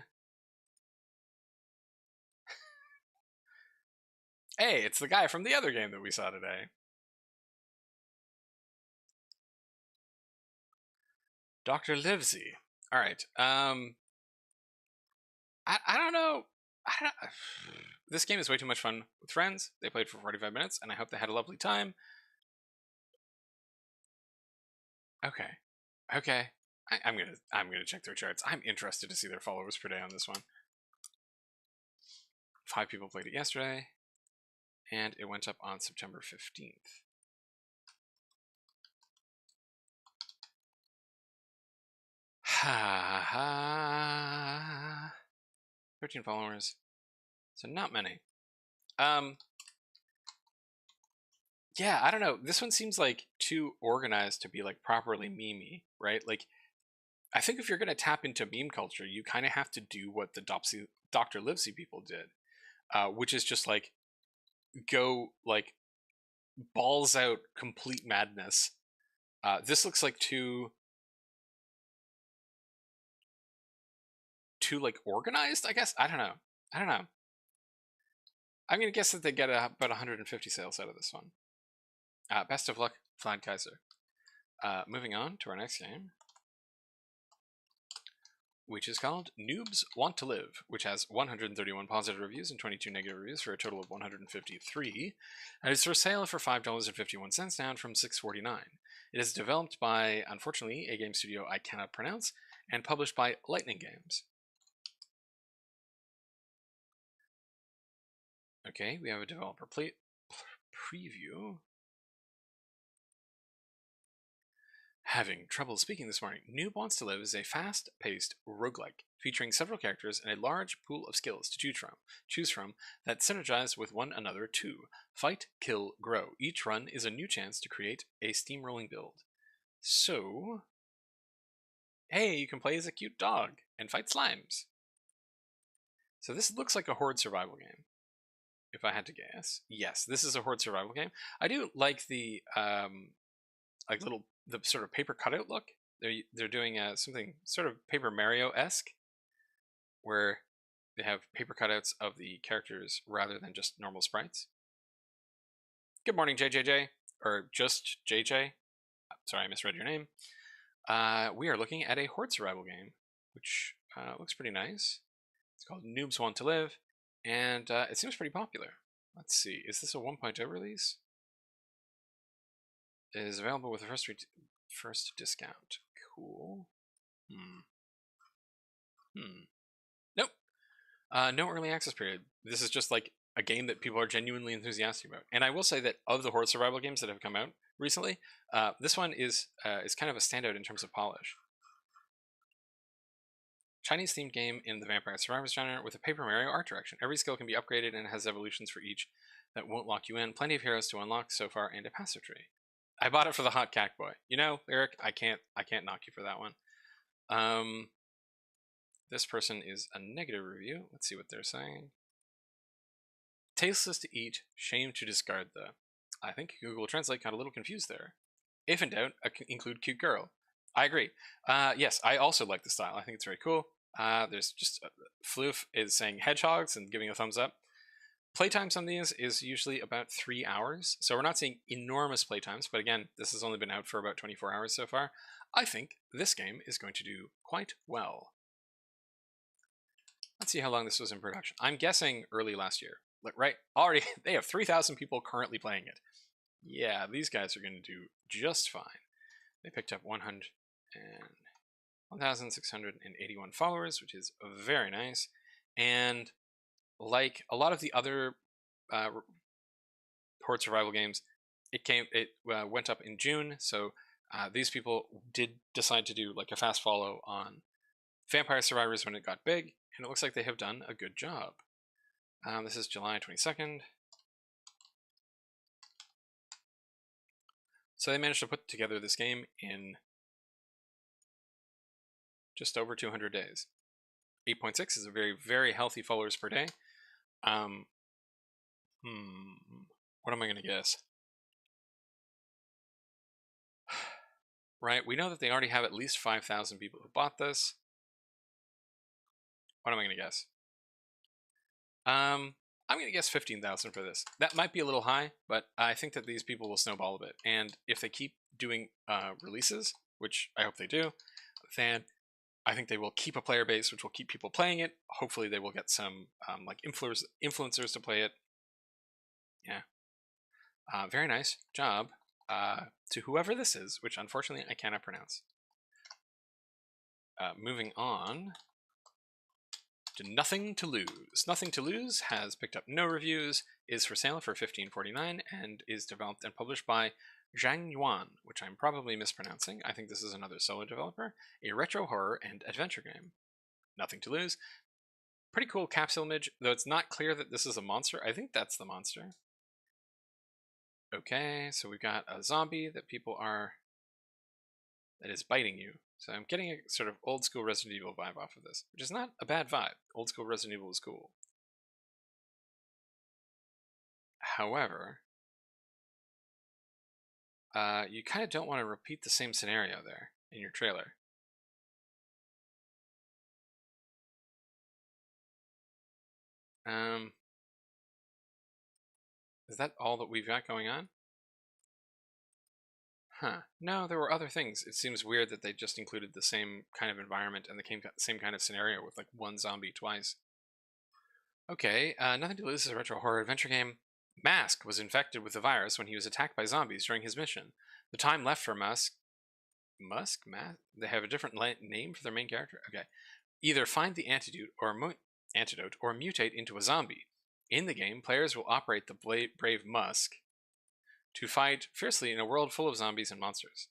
Speaker 1: Hey, it's the guy from the other game that we saw today. Dr. LIVESEY. Alright, I don't know. This game is way too much fun with friends. They played for 45 minutes, and I hope they had a lovely time. Okay. Okay. I'm gonna check their charts. I'm interested to see their followers per day on this one. 5 people played it yesterday, and it went up on September 15th. Ha ha. 13 followers. So not many. Yeah, I don't know. This one seems like too organized to be like properly memey, right? Like, I think if you're gonna tap into meme culture, you kind of have to do what the Dr. LIVESEY people did, which is just like go like balls out complete madness. This looks like too like organized, I guess. I don't know. I'm gonna guess that they get about 150 sales out of this one. Best of luck, Flan Kaiser. Moving on to our next game, which is called Noobs Want to Live, which has 131 positive reviews and 22 negative reviews for a total of 153, and it's for sale for $5.51, down from $6.49. It is developed by, unfortunately, a game studio I cannot pronounce, and published by Lightning Games. Okay, we have a developer preview. Having trouble speaking this morning, Noob Wants to Live is a fast-paced roguelike featuring several characters and a large pool of skills to choose from that synergize with one another to fight, kill, grow. Each run is a new chance to create a steamrolling build. So, hey, you can play as a cute dog and fight slimes. So this looks like a horde survival game, if I had to guess. Yes, this is a horde survival game. I do like the the sort of paper cutout look. They're doing something sort of Paper Mario-esque, where they have paper cutouts of the characters rather than just normal sprites. Good morning, JJJ, or just JJ. Sorry, I misread your name. We are looking at a horde survival game, which looks pretty nice. It's called Noobs Want to Live, and it seems pretty popular. Let's see, is this a 1.0 release? It is available with a first discount. Cool. Nope. No early access period. This is just like a game that people are genuinely enthusiastic about. And I will say that of the horde survival games that have come out recently, this one is kind of a standout in terms of polish. Chinese themed game in the Vampire Survivors genre with a Paper Mario art direction. Every skill can be upgraded and has evolutions for each that won't lock you in. Plenty of heroes to unlock so far, and a passive tree. I bought it for the hot cat boy. You know, Eric, I can't knock you for that one. This person is a negative review. Let's see what they're saying. Tasteless to eat, shame to discard though. I think Google Translate got a little confused there. If in doubt, include cute girl. I agree. Yes, I also like the style. I think it's very cool. There's just Floof is saying hedgehogs and giving a thumbs up. Playtimes on these is usually about 3 hours, so we're not seeing enormous playtimes, but again, this has only been out for about 24 hours so far. I think this game is going to do quite well. Let's see how long this was in production. I'm guessing early last year. Right? Already, they have 3,000 people currently playing it. Yeah, these guys are going to do just fine. They picked up 1,681 followers, which is very nice. And like a lot of the other horde survival games, it went up in June. So these people did decide to do like a fast follow on Vampire Survivors when it got big, and it looks like they have done a good job. This is July 22nd. So they managed to put together this game in just over 200 days. 8.6 is a very, very healthy followers per day. What am I going to guess? Right, we know that they already have at least 5,000 people who bought this. What am I going to guess? I'm going to guess 15,000 for this. That might be a little high, but I think that these people will snowball a bit. And if they keep doing releases, which I hope they do, then I think they will keep a player base, which will keep people playing it. Hopefully they will get some like influencers to play it. Yeah. Very nice job to whoever this is, which unfortunately I cannot pronounce. Moving on to Nothing to Lose. Nothing to Lose has picked up no reviews, is for sale for $15.49, and is developed and published by Zhang Yuan, which I'm probably mispronouncing. I think this is another solo developer. A retro horror and adventure game. Nothing to Lose. Pretty cool capsule image, though it's not clear that this is a monster. I think that's the monster. Okay, so we've got a zombie that is biting you. So I'm getting a sort of old school Resident Evil vibe off of this, which is not a bad vibe. Old school Resident Evil is cool. However, you kind of don't want to repeat the same scenario there in your trailer. Is that all that we've got going on? Huh. No, there were other things. It seems weird that they just included the same kind of environment and the same kind of scenario with like one zombie twice. Okay, Nothing to Lose is a retro horror adventure game. Mask was infected with the virus when he was attacked by zombies during his mission. The time left for Mask? They have a different name for their main character? Okay. Either find the antidote or mutate into a zombie. In the game, players will operate the brave Musk to fight fiercely in a world full of zombies and monsters.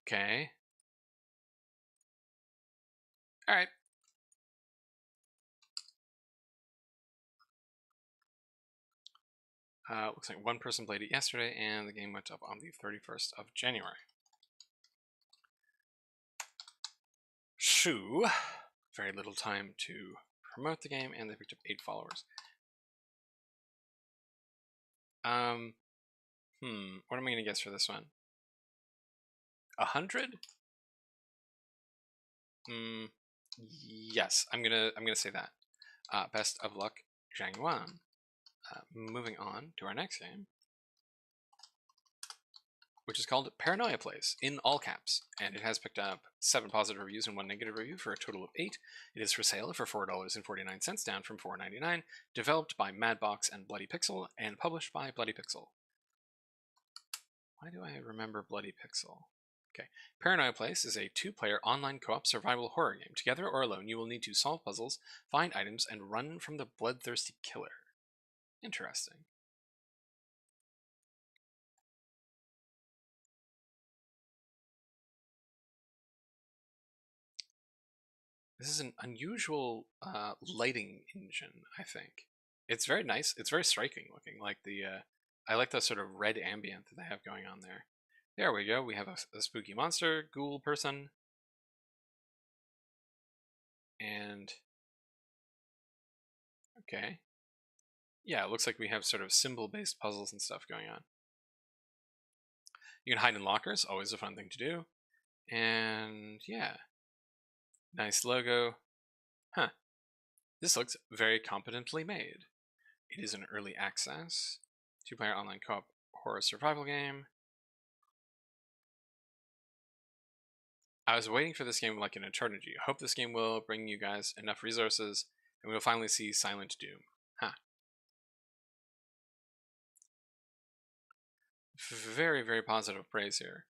Speaker 1: Okay. Alright. Looks like one person played it yesterday, and the game went up on the 31st of January. Shoo. Very little time to promote the game, and they picked up 8 followers. What am I gonna guess for this one? 100? Yes, I'm gonna say that. Best of luck, Zhang Yuan. Moving on to our next game, which is called Paranoia Place, in all caps, and it has picked up 7 positive reviews and 1 negative review for a total of 8. It is for sale for $4.49, down from $4.99, developed by Madbox and Bloody Pixel, and published by Bloody Pixel. Why do I remember Bloody Pixel? Okay, Paranoia Place is a 2-player online co-op survival horror game. Together or alone, you will need to solve puzzles, find items, and run from the bloodthirsty killer. Interesting. This is an unusual lighting engine, I think. It's very nice. It's very striking looking. Like I like the sort of red ambient that they have going on there. There we go. We have a spooky monster, ghoul person. And okay. Yeah, it looks like we have sort of symbol-based puzzles and stuff going on. You can hide in lockers, always a fun thing to do. And yeah. Nice logo. Huh. This looks very competently made. It is an early access 2-player online co-op horror survival game. I was waiting for this game like an eternity. I hope this game will bring you guys enough resources and we will finally see Silent Doom. Huh. Very, very positive praise here.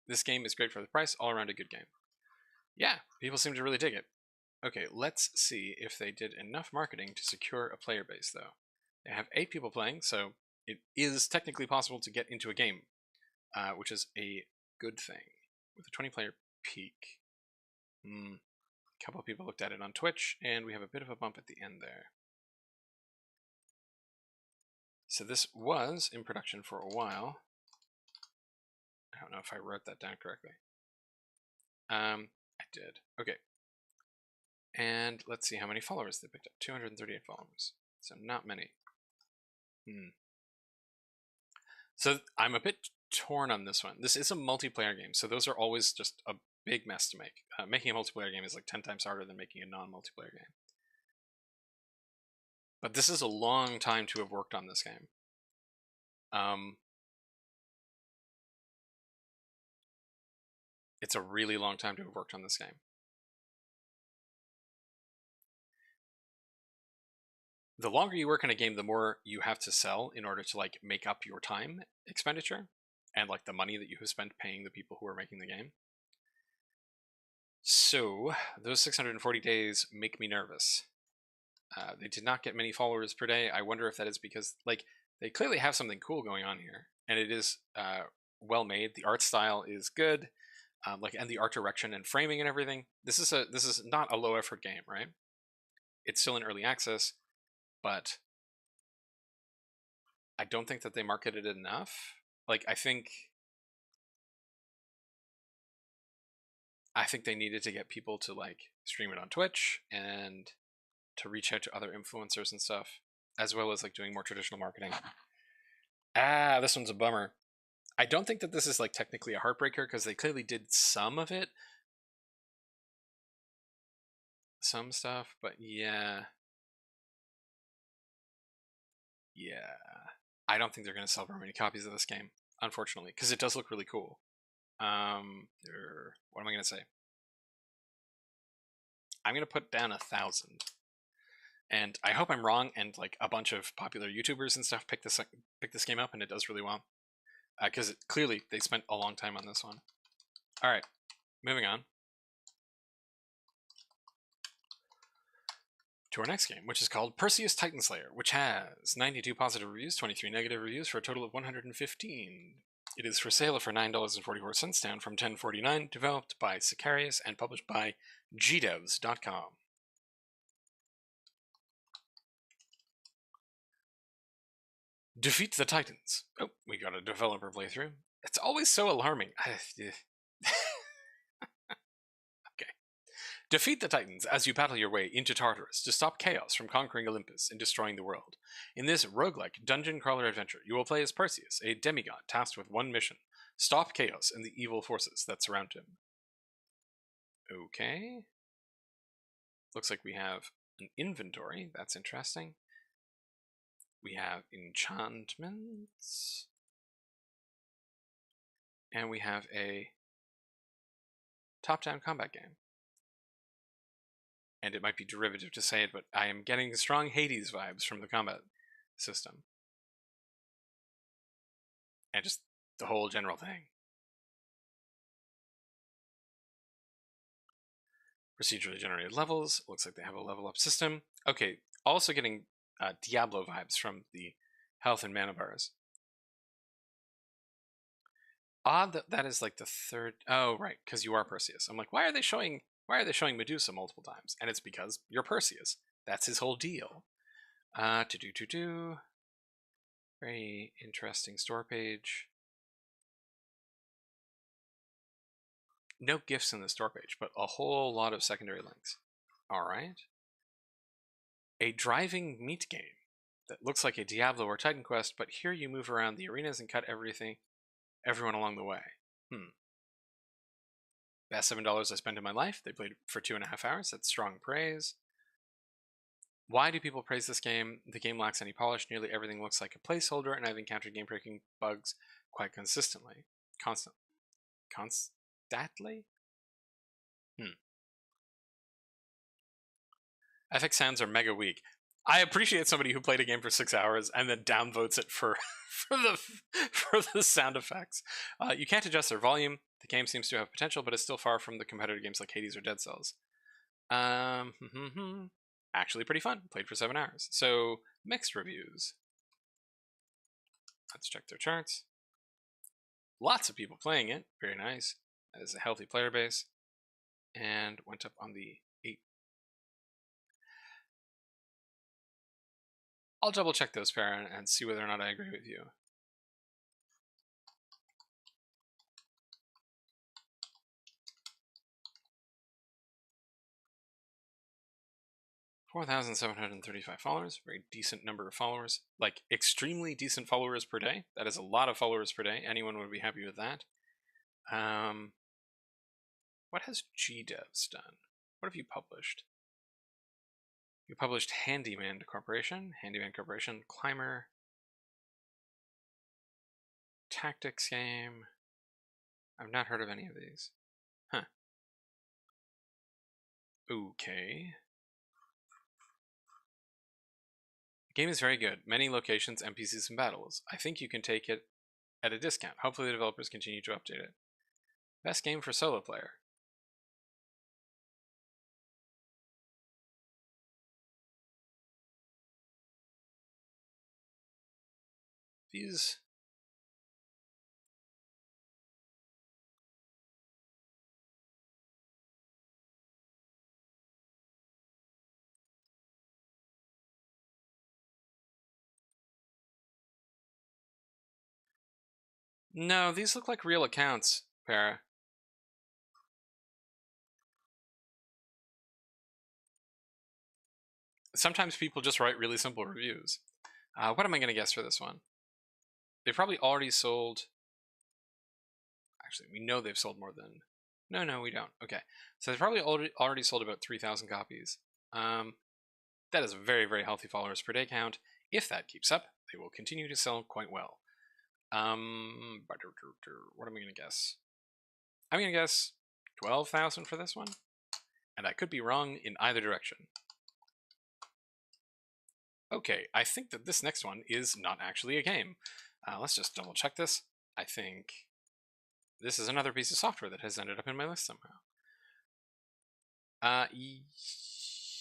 Speaker 1: This game is great for the price, all around a good game. Yeah, people seem to really dig it. Okay, let's see if they did enough marketing to secure a player base, though. They have 8 people playing, so it is technically possible to get into a game, which is a good thing. With a 20-player peak. A couple of people looked at it on Twitch, and we have a bit of a bump at the end there. So this was in production for a while. I don't know if I wrote that down correctly. I did. Okay. And let's see how many followers they picked up. 238 followers. So not many. So I'm a bit torn on this one. This is a multiplayer game, so those are always just a big mess to make. Making a multiplayer game is like 10 times harder than making a non-multiplayer game. But this is a long time to have worked on this game. It's a really long time to have worked on this game. The longer you work on a game, the more you have to sell in order to like make up your time expenditure and like the money that you have spent paying the people who are making the game. So those 640 days make me nervous. They did not get many followers per day. I wonder if that is because like they clearly have something cool going on here, and it is well made. The art style is good, like, and the art direction and framing and everything. This is not a low effort game, right? It's still in early access, but I don't think that they marketed it enough. Like, I think they needed to get people to like stream it on Twitch and to reach out to other influencers and stuff, as well as like doing more traditional marketing. This one's a bummer. I don't think that this is like technically a heartbreaker because they clearly did some of it. Some stuff, but yeah. Yeah. I don't think they're going to sell very many copies of this game, unfortunately, because it does look really cool. What am I going to say? I'm going to put down 1,000. And I hope I'm wrong, and like a bunch of popular YouTubers and stuff pick this game up, and it does really well. Because clearly they spent a long time on this one. All right, moving on to our next game, which is called Perseus Titan Slayer, which has 92 positive reviews, 23 negative reviews for a total of 115. It is for sale for $9.44, down from $10.49, developed by Sicarius and published by gdevs.com. Defeat the Titans. Oh, we got a developer playthrough. It's always so alarming. Okay. Defeat the Titans as you battle your way into Tartarus to stop chaos from conquering Olympus and destroying the world. In this roguelike dungeon crawler adventure, you will play as Perseus, a demigod tasked with one mission: stop chaos and the evil forces that surround him. Okay. Looks like we have an inventory. That's interesting. We have enchantments. And we have a top-down combat game. And it might be derivative to say it, but I am getting strong Hades vibes from the combat system. And just the whole general thing. Procedurally generated levels. Looks like they have a level up system. Okay, also getting Diablo vibes from the health and mana bars. Odd that that is like the third. Oh, right, because you are Perseus. I'm like, why are they showing Medusa multiple times? And it's because you're Perseus. That's his whole deal. Very interesting store page. No gifts in the store page, but a whole lot of secondary links. All right. A driving meat game that looks like a Diablo or Titan Quest, but here you move around the arenas and cut everyone along the way. Best $7 I spent in my life. They played for 2.5 hours. That's strong praise. Why do people praise this game? The game lacks any polish. Nearly everything looks like a placeholder, and I've encountered game-breaking bugs quite consistently. Constantly? FX sounds are mega weak. I appreciate somebody who played a game for 6 hours and then downvotes it for the sound effects. You can't adjust their volume. The game seems to have potential, but it's still far from the competitive games like Hades or Dead Cells. Actually pretty fun. Played for 7 hours. So, mixed reviews. Let's check their charts. Lots of people playing it. Very nice. That is a healthy player base. And went up on the I'll double check those, Para, and see whether or not I agree with you. $4,735 followers, very decent number of followers, like extremely decent followers per day. That is a lot of followers per day. Anyone would be happy with that. What has GDevs done? What have you published? You published Handyman Corporation, Climber, Tactics game. I've not heard of any of these. Huh. Okay. The game is very good. Many locations, NPCs, and battles. I think you can take it at a discount. Hopefully the developers continue to update it. Best game for solo player. These... No, these look like real accounts, Para. Sometimes people just write really simple reviews. What am I going to guess for this one? They probably already sold... Actually, we know they've sold more than... No, we don't. Okay. So they've probably already sold about 3,000 copies. That is a very, very healthy followers per day count. If that keeps up, they will continue to sell quite well. What am I going to guess? I'm going to guess 12,000 for this one. And I could be wrong in either direction. Okay, I think that this next one is not actually a game. Let's just double check this. I think this is another piece of software that has ended up in my list somehow.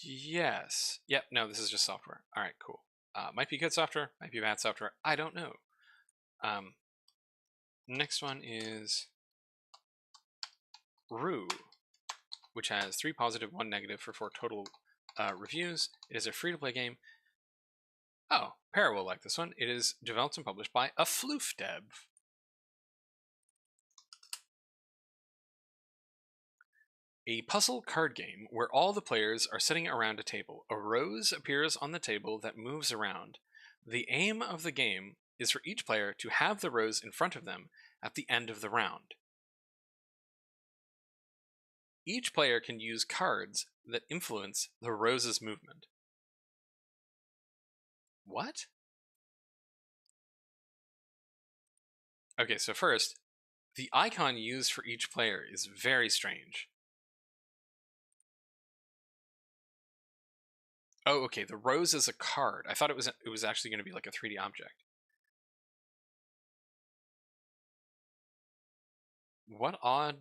Speaker 1: Yes. Yep, no, this is just software. Alright, cool. Might be good software, might be bad software. I don't know. Next one is Rue, which has 3 positive, 1 negative for 4 total reviews. It is a free-to-play game. Oh, Para will like this one. It is developed and published by a Floof Dev. A puzzle card game where all the players are sitting around a table. A rose appears on the table that moves around. The aim of the game is for each player to have the rose in front of them at the end of the round. Each player can use cards that influence the rose's movement. What? Okay, so first, the icon used for each player is very strange. Oh, okay, the rose is a card. I thought it was actually going to be like a 3D object. What odd...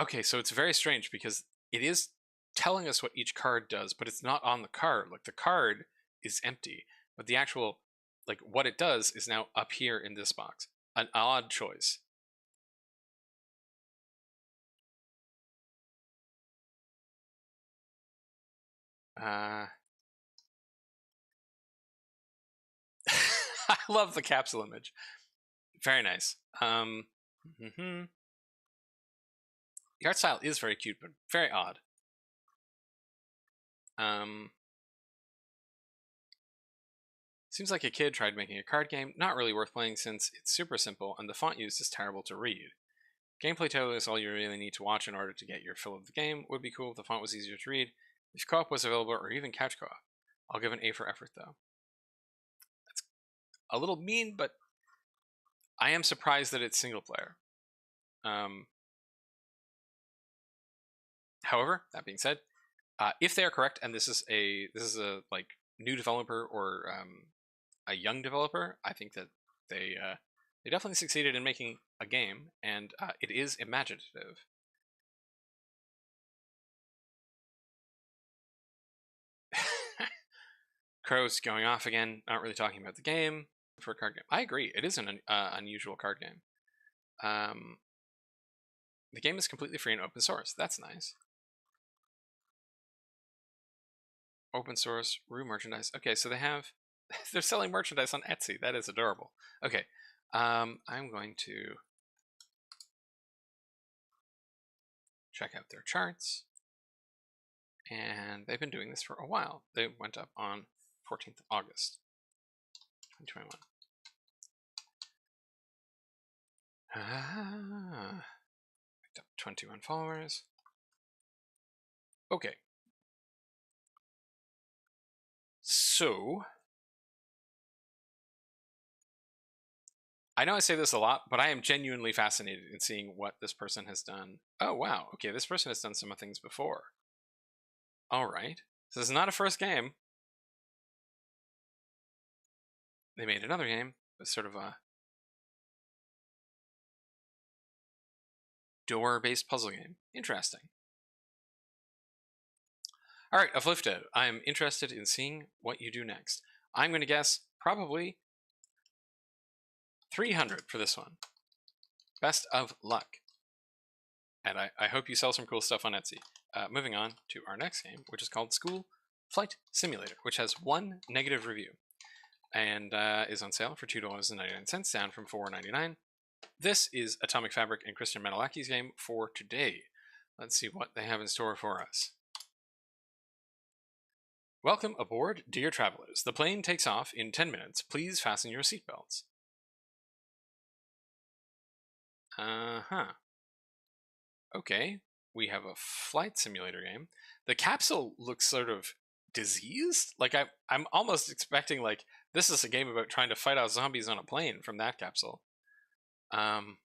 Speaker 1: Okay, so it's very strange because it is telling us what each card does, but it's not on the card. Like, the card is empty, but the actual, like, what it does is now up here in this box. An odd choice. I love the capsule image. Very nice. The art style is very cute, but very odd. Seems like a kid tried making a card game. Not really worth playing since it's super simple and the font used is terrible to read. Gameplay totally is all you really need to watch in order to get your fill of the game. Would be cool if the font was easier to read. If co-op was available or even couch co-op. I'll give an A for effort though. That's a little mean, but I am surprised that it's single player. However, that being said, if they are correct and this is a like new developer or a young developer, I think that they definitely succeeded in making a game, and it is imaginative. Crow's going off again, not really talking about the game for a card game. I agree, it is an unusual card game. The game is completely free and open source. That's nice. Open source, Rue merchandise. Okay, so they have, they're selling merchandise on Etsy. That is adorable. Okay, I'm going to check out their charts. And they've been doing this for a while. They went up on 14th of August, 2021. Picked up 21 followers. Okay. So, I know I say this a lot, but I am genuinely fascinated in seeing what this person has done. Oh, wow. Okay, this person has done some things before. All right. So this is not a first game. They made another game, but sort of a door-based puzzle game. Interesting. All right, Afflicted, I am interested in seeing what you do next. I'm going to guess probably 300 for this one. Best of luck. And I hope you sell some cool stuff on Etsy. Moving on to our next game, which is called School Flight Simulator, which has one negative review and is on sale for $2.99, down from $4.99. This is Atomic Fabric and Christian Menelaki's game for today. Let's see what they have in store for us. Welcome aboard, dear travelers. The plane takes off in 10 minutes. Please fasten your seatbelts. Okay, we have a flight simulator game. The capsule looks sort of diseased. Like I'm almost expecting like this is a game about trying to fight off zombies on a plane from that capsule. Looks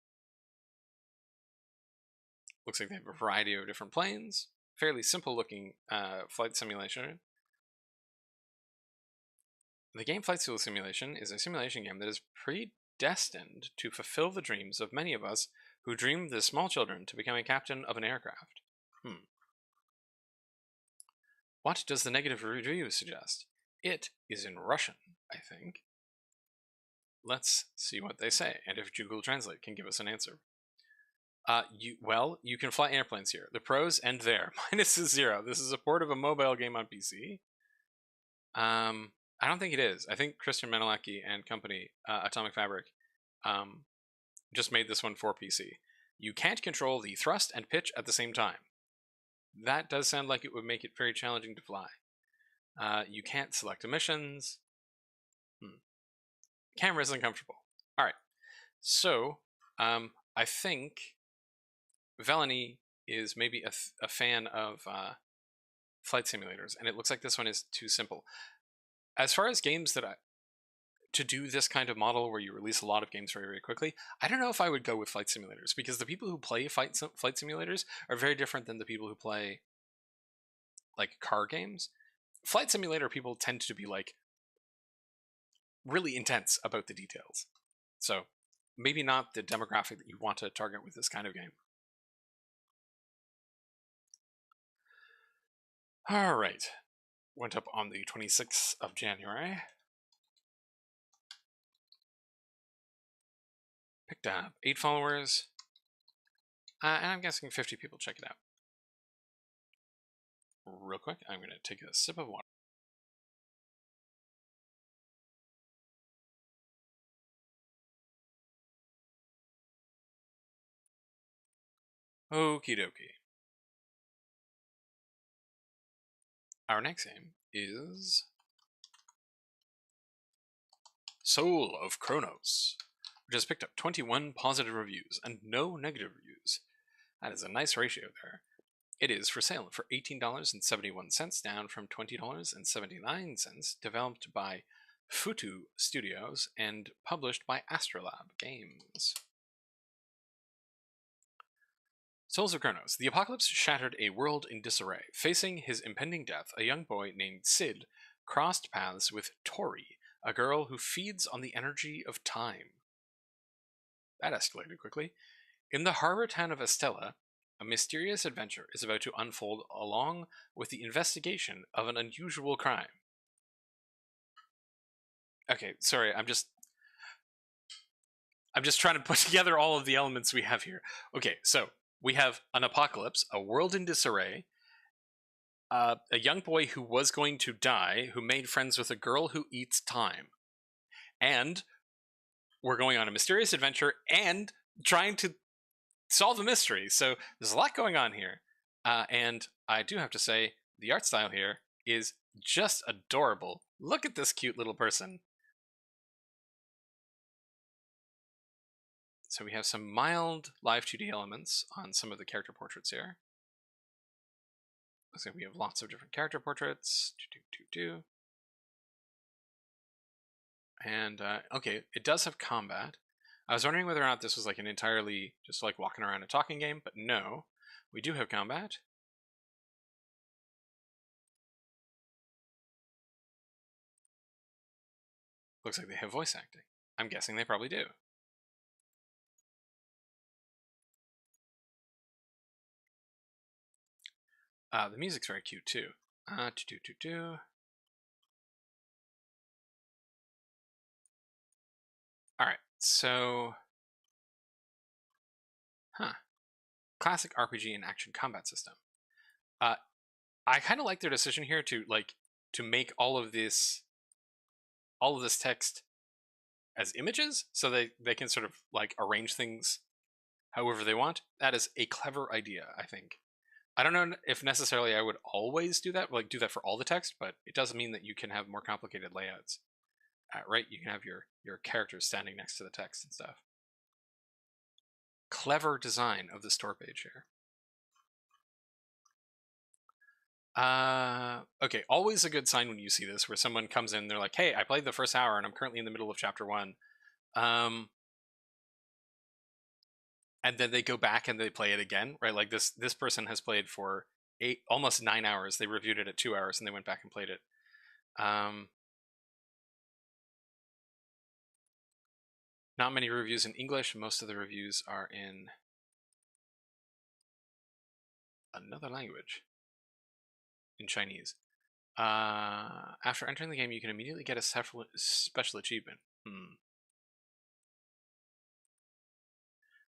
Speaker 1: like they have a variety of different planes. Fairly simple looking flight simulation. The game Flight Simulation is a simulation game that is predestined to fulfill the dreams of many of us who dreamed as small children to become a captain of an aircraft. What does the negative review suggest? It is in Russian, I think. Let's see what they say, and if Google Translate can give us an answer. You can fly airplanes here. The pros end there. Minus is 0. This is a port of a mobile game on PC. I don't think it is. I think Christian Menelaki and company, Atomic Fabric, just made this one for PC. You can't control the thrust and pitch at the same time. That does sound like it would make it very challenging to fly. You can't select emissions. Camera isn't comfortable. All right. So, I think Velany is maybe a fan of flight simulators, and it looks like this one is too simple. As far as games that to do this kind of model where you release a lot of games very, very quickly, I don't know if I would go with flight simulators, because the people who play flight simulators are very different than the people who play like car games. Flight simulator people tend to be like really intense about the details. So maybe not the demographic that you want to target with this kind of game. All right. Went up on the 26th of January. Picked up 8 followers. And I'm guessing 50 people check it out. Real quick, I'm going to take a sip of water. Okie dokie. Our next game is Soul of Chronos, which has picked up 21 positive reviews and no negative reviews. That is a nice ratio there. It is for sale for $18.71, down from $20.79, developed by Futu Studios and published by Astrolab Games. Souls of Chronos. The apocalypse shattered a world in disarray. Facing his impending death, a young boy named Sid crossed paths with Tori, a girl who feeds on the energy of time. That escalated quickly. In the harbor town of Estella, a mysterious adventure is about to unfold along with the investigation of an unusual crime. Okay, sorry, I'm just trying to put together all of the elements we have here. Okay, so we have an apocalypse, a world in disarray, a young boy who was going to die, who made friends with a girl who eats time. And we're going on a mysterious adventure and trying to solve a mystery. So there's a lot going on here. And I do have to say, the art style here is just adorable. Look at this cute little person. So we have some mild live 2D elements on some of the character portraits here. Looks like we have lots of different character portraits. And okay, it does have combat. I was wondering whether or not this was like an entirely just like walking around a talking game, but no, we do have combat. Looks like they have voice acting. I'm guessing they probably do. The music's very cute too. Alright, so... Classic RPG and action combat system. I kind of like their decision here to make all of this text as images, so they can sort of like arrange things however they want. That is a clever idea, I think. I don't know if necessarily I would always do that, like do that for all the text, but it does mean that you can have more complicated layouts. Right? You can have your characters standing next to the text and stuff. Clever design of the store page here. Okay, always a good sign when you see this, where someone comes in, they're like, hey, I played the first hour and I'm currently in the middle of chapter 1. And then they go back and they play it again, right? Like this person has played for almost 9 hours. They reviewed it at 2 hours and they went back and played it. Not many reviews in English. Most of the reviews are in another language, in Chinese. After entering the game, you can immediately get a special achievement.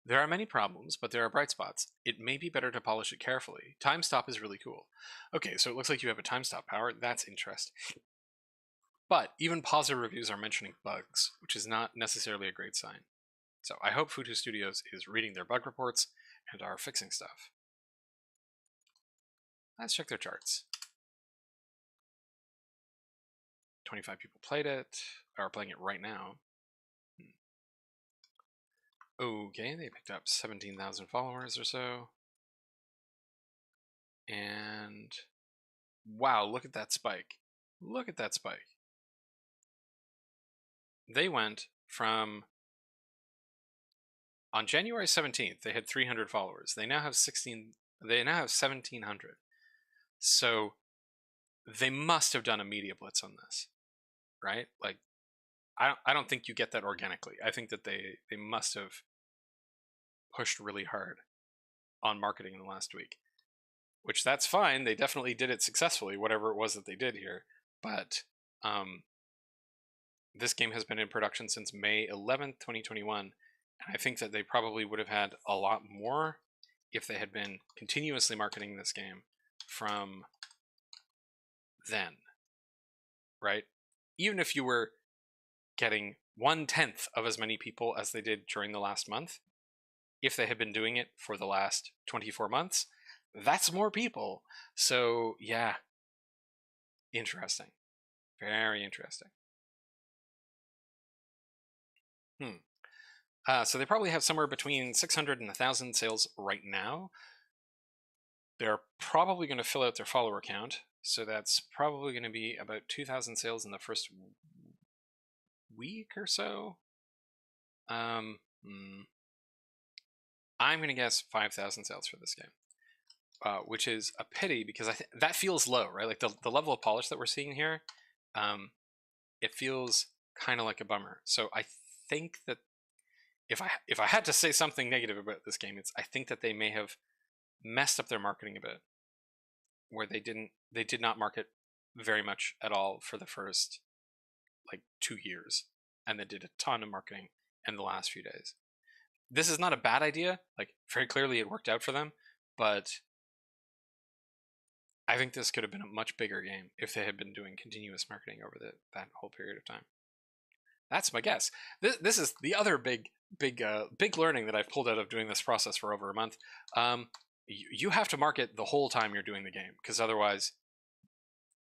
Speaker 1: There are many problems, but there are bright spots. It may be better to polish it carefully. Time stop is really cool. Okay, so it looks like you have a time stop power. That's interesting. But even positive reviews are mentioning bugs, which is not necessarily a great sign. So I hope Futu Studios is reading their bug reports and are fixing stuff. Let's check their charts. 25 people played it, are playing it right now. Okay, they picked up 17,000 followers or so. And wow, look at that spike. Look at that spike. They went from, on January 17th, they had 300 followers. They now have 1,700. So they must have done a media blitz on this, right? Like, I don't think you get that organically. I think that they must have pushed really hard on marketing in the last week, which that's fine. They definitely did it successfully, whatever it was that they did here. But this game has been in production since May 11th, 2021. And I think that they probably would have had a lot more if they had been continuously marketing this game from then, right? Even if you were getting 1/10 of as many people as they did during the last month, if they had been doing it for the last 24 months, that's more people. So yeah, interesting. Very interesting. So they probably have somewhere between 600 and 1,000 sales right now. They're probably going to fill out their follower count, so that's probably going to be about 2,000 sales in the first week or so. I'm going to guess 5,000 sales for this game, which is a pity because that feels low, right? Like the level of polish that we're seeing here, it feels kind of like a bummer. So I think that if I had to say something negative about this game, I think that they may have messed up their marketing a bit, where they did not market very much at all for the first like 2 years, and they did a ton of marketing in the last few days. This is not a bad idea. Like, very clearly it worked out for them, but I think this could have been a much bigger game if they had been doing continuous marketing over that whole period of time. That's my guess. This is the other big learning that I've pulled out of doing this process for over a month. You have to market the whole time you're doing the game, because otherwise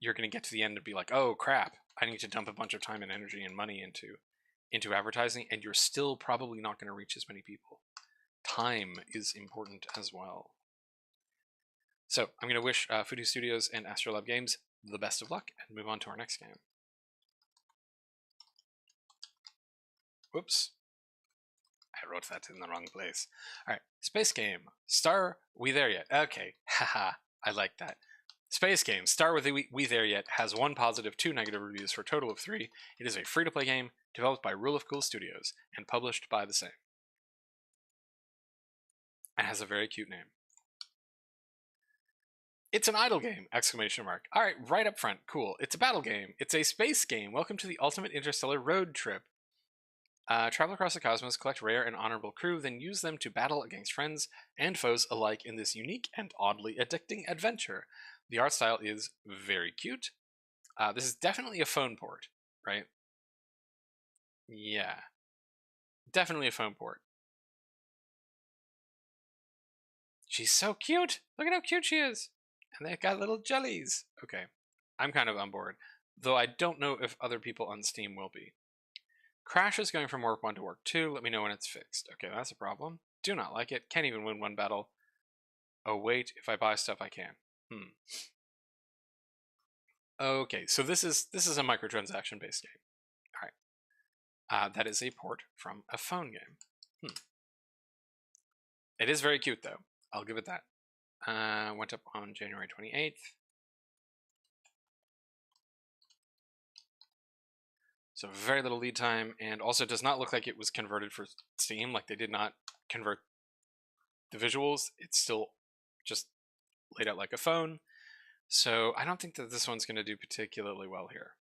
Speaker 1: you're going to get to the end and be like, oh crap, I need to dump a bunch of time and energy and money into advertising, and you're still probably not going to reach as many people. Time is important as well. So I'm going to wish Fudu Studios and Astrolab Games the best of luck and move on to our next game. Whoops. I wrote that in the wrong place. Alright, Space Game. Star We There Yet? Okay, haha, I like that. Space Game. Star with We There Yet has 1 positive, 2 negative reviews for a total of 3. It is a free-to-play game developed by Rule of Cool Studios and published by the same. It has a very cute name. It's an idle game! Exclamation mark. Alright, right up front. Cool. It's a battle game. It's a space game. Welcome to the ultimate interstellar road trip. Travel across the cosmos, collect rare and honorable crew, then use them to battle against friends and foes alike in this unique and oddly addicting adventure. The art style is very cute. This is definitely a phone port, right? Yeah. Definitely a phone port. She's so cute! Look at how cute she is! And they've got little jellies. Okay, I'm kind of on board, though I don't know if other people on Steam will be. Crash is going from Warp 1 to Warp 2. Let me know when it's fixed. Okay, that's a problem. Do not like it. Can't even win one battle. Oh wait, if I buy stuff I can. Okay, so this is a microtransaction based game. Alright. That is a port from a phone game. It is very cute though. I'll give it that. Went up on January 28th. So very little lead time, and also does not look like it was converted for Steam. Like they did not convert the visuals. It's still just laid out like a phone. So I don't think that this one's going to do particularly well here.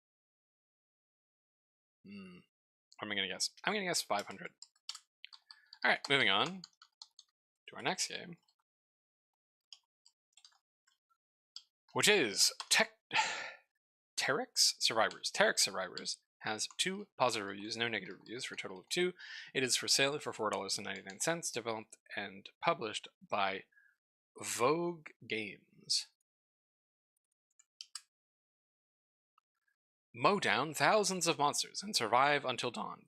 Speaker 1: What am I going to guess? I'm going to guess 500. Alright, moving on to our next game, which is Terix Survivors. Terix Survivors has 2 positive reviews, no negative reviews, for a total of 2. It is for sale for $4.99, developed and published by Vogue Games. Mow down thousands of monsters and survive until dawn.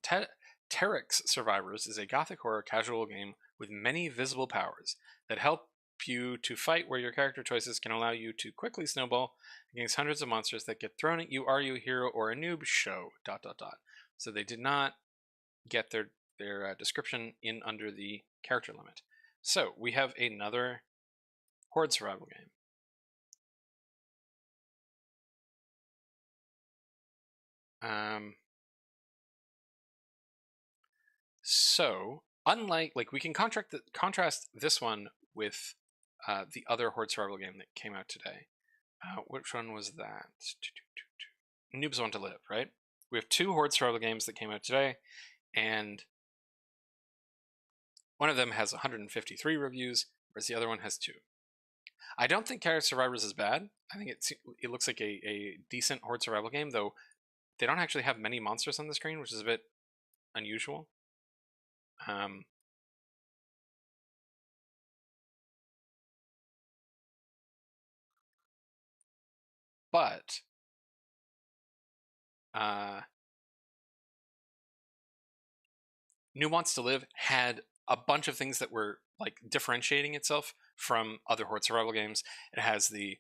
Speaker 1: Terix Survivors is a gothic horror casual game with many visible powers that help you to fight, where your character choices can allow you to quickly snowball against hundreds of monsters that get thrown at you. Are you a hero or a noob? Show ... So they did not get their description in under the character limit. So we have another horde survival game. So unlike, like, we can contrast this one with the other horde survival game that came out today. Which one was that? Noobs Want to Live, right? We have 2 horde survival games that came out today, and one of them has 153 reviews, whereas the other one has 2. I don't think Terix Survivors is bad. I think it looks like a decent horde survival game, though they don't actually have many monsters on the screen, which is a bit unusual. But New Wants to Live had a bunch of things that were like differentiating itself from other horde survival games. It has the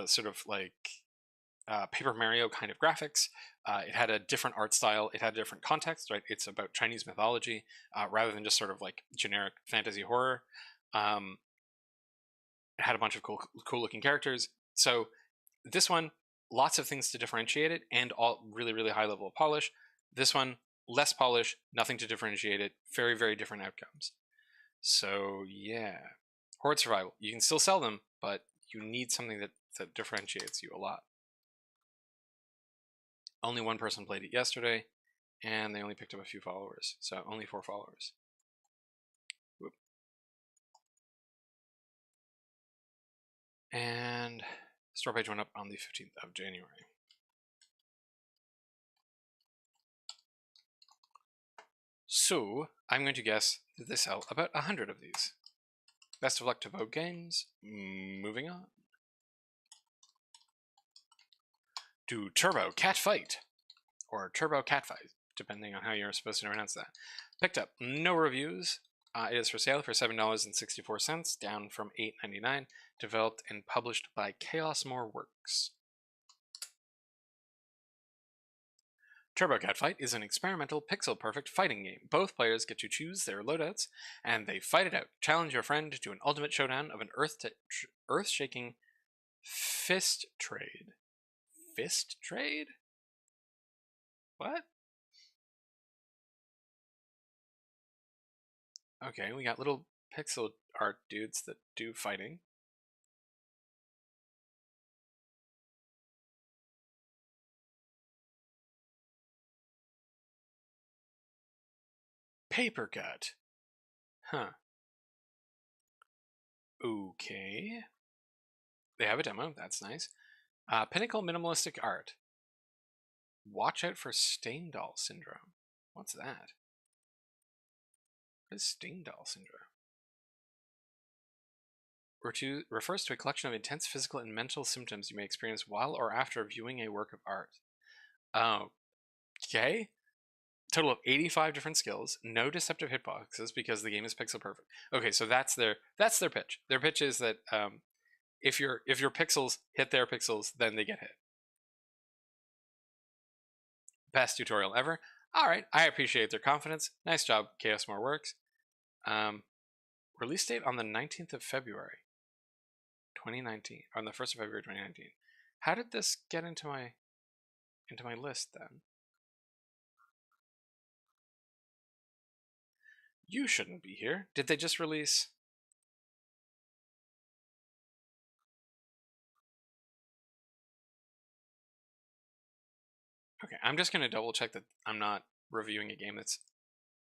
Speaker 1: sort of like Paper Mario kind of graphics. It had a different art style. It had a different context, right? It's about Chinese mythology rather than just sort of like generic fantasy horror. It had a bunch of cool looking characters. So this one, lots of things to differentiate it, and all really, really high level of polish. This one, less polish, nothing to differentiate it, very, very different outcomes. So yeah, horde survival. You can still sell them, but you need something that differentiates you a lot. Only 1 person played it yesterday, and they only picked up a few followers, so only 4 followers. Whoop. And Store page went up on the 15th of January. So, I'm going to guess that they sell about 100 of these. Best of luck to Vogue Games. Moving on. To Turbo Catfight. Or Turbo Catfight, depending on how you're supposed to pronounce that. Picked up no reviews. It is for sale for $7.64, down from $8.99. Developed and published by Chaos More Works. Turbo Catfight is an experimental pixel-perfect fighting game. Both players get to choose their loadouts, and they fight it out. Challenge your friend to an ultimate showdown of an earth-shaking fist trade. Fist trade? What? Okay, we got little pixel art dudes that do fighting. Paper cut. Huh. Okay. They have a demo, that's nice. Pinnacle minimalistic art. Watch out for Stendhal syndrome. What's that? What is Stendhal syndrome? Refers to a collection of intense physical and mental symptoms you may experience while or after viewing a work of art. Okay. Total of 85 different skills, no deceptive hitboxes because the game is pixel perfect. Okay, so that's their pitch. Their pitch is that if your pixels hit their pixels, then they get hit. Best tutorial ever. All right, I appreciate their confidence. Nice job, Chaos More Works. Release date on the 19th of February, 2019. On the 1st of February, 2019. How did this get into my list then? You shouldn't be here. Did they just release? Okay, I'm just going to double check that I'm not reviewing a game that's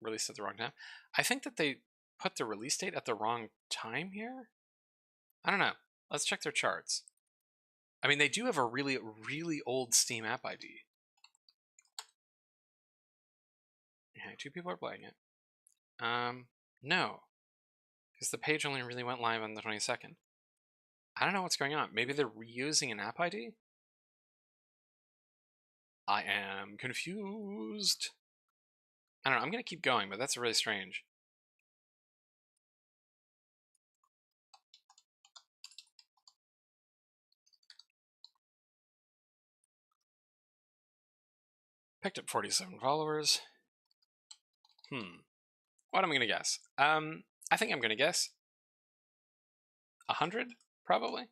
Speaker 1: released at the wrong time. I think that they put the release date at the wrong time here. I don't know. Let's check their charts. I mean, they do have a really, really old Steam app ID. Okay, 2 people are playing it. No. Because the page only really went live on the 22nd. I don't know what's going on. Maybe they're reusing an app ID? I am confused. I don't know. I'm going to keep going, but that's really strange. Picked up 47 followers. What am I going to guess? I think I'm going to guess 100, probably.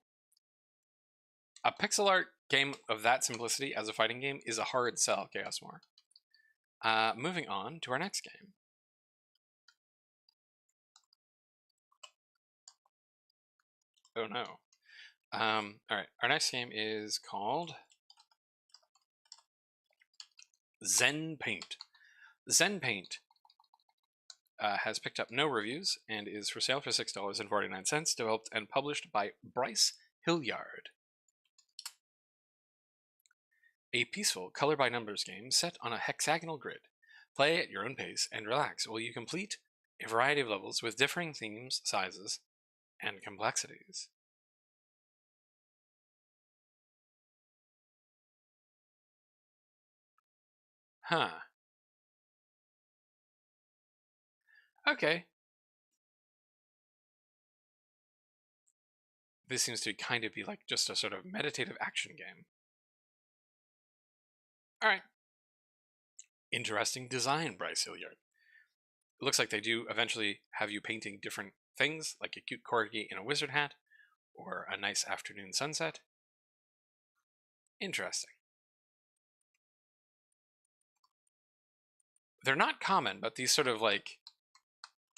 Speaker 1: A pixel art game of that simplicity as a fighting game is a hard sell, Chaos More. Moving on to our next game. Oh no. Alright, our next game is called Zen Paint. Zen Paint has picked up no reviews and is for sale for $6.49, developed and published by Bryce Hilliard. A peaceful color-by-numbers game set on a hexagonal grid. Play at your own pace and relax while you complete a variety of levels with differing themes, sizes, and complexities. Huh. Okay. This seems to kind of be like just a sort of meditative action game. Alright. Interesting design, Bryce Hilliard. It looks like they do eventually have you painting different things, like a cute corgi in a wizard hat, or a nice afternoon sunset. Interesting. They're not common, but these sort of like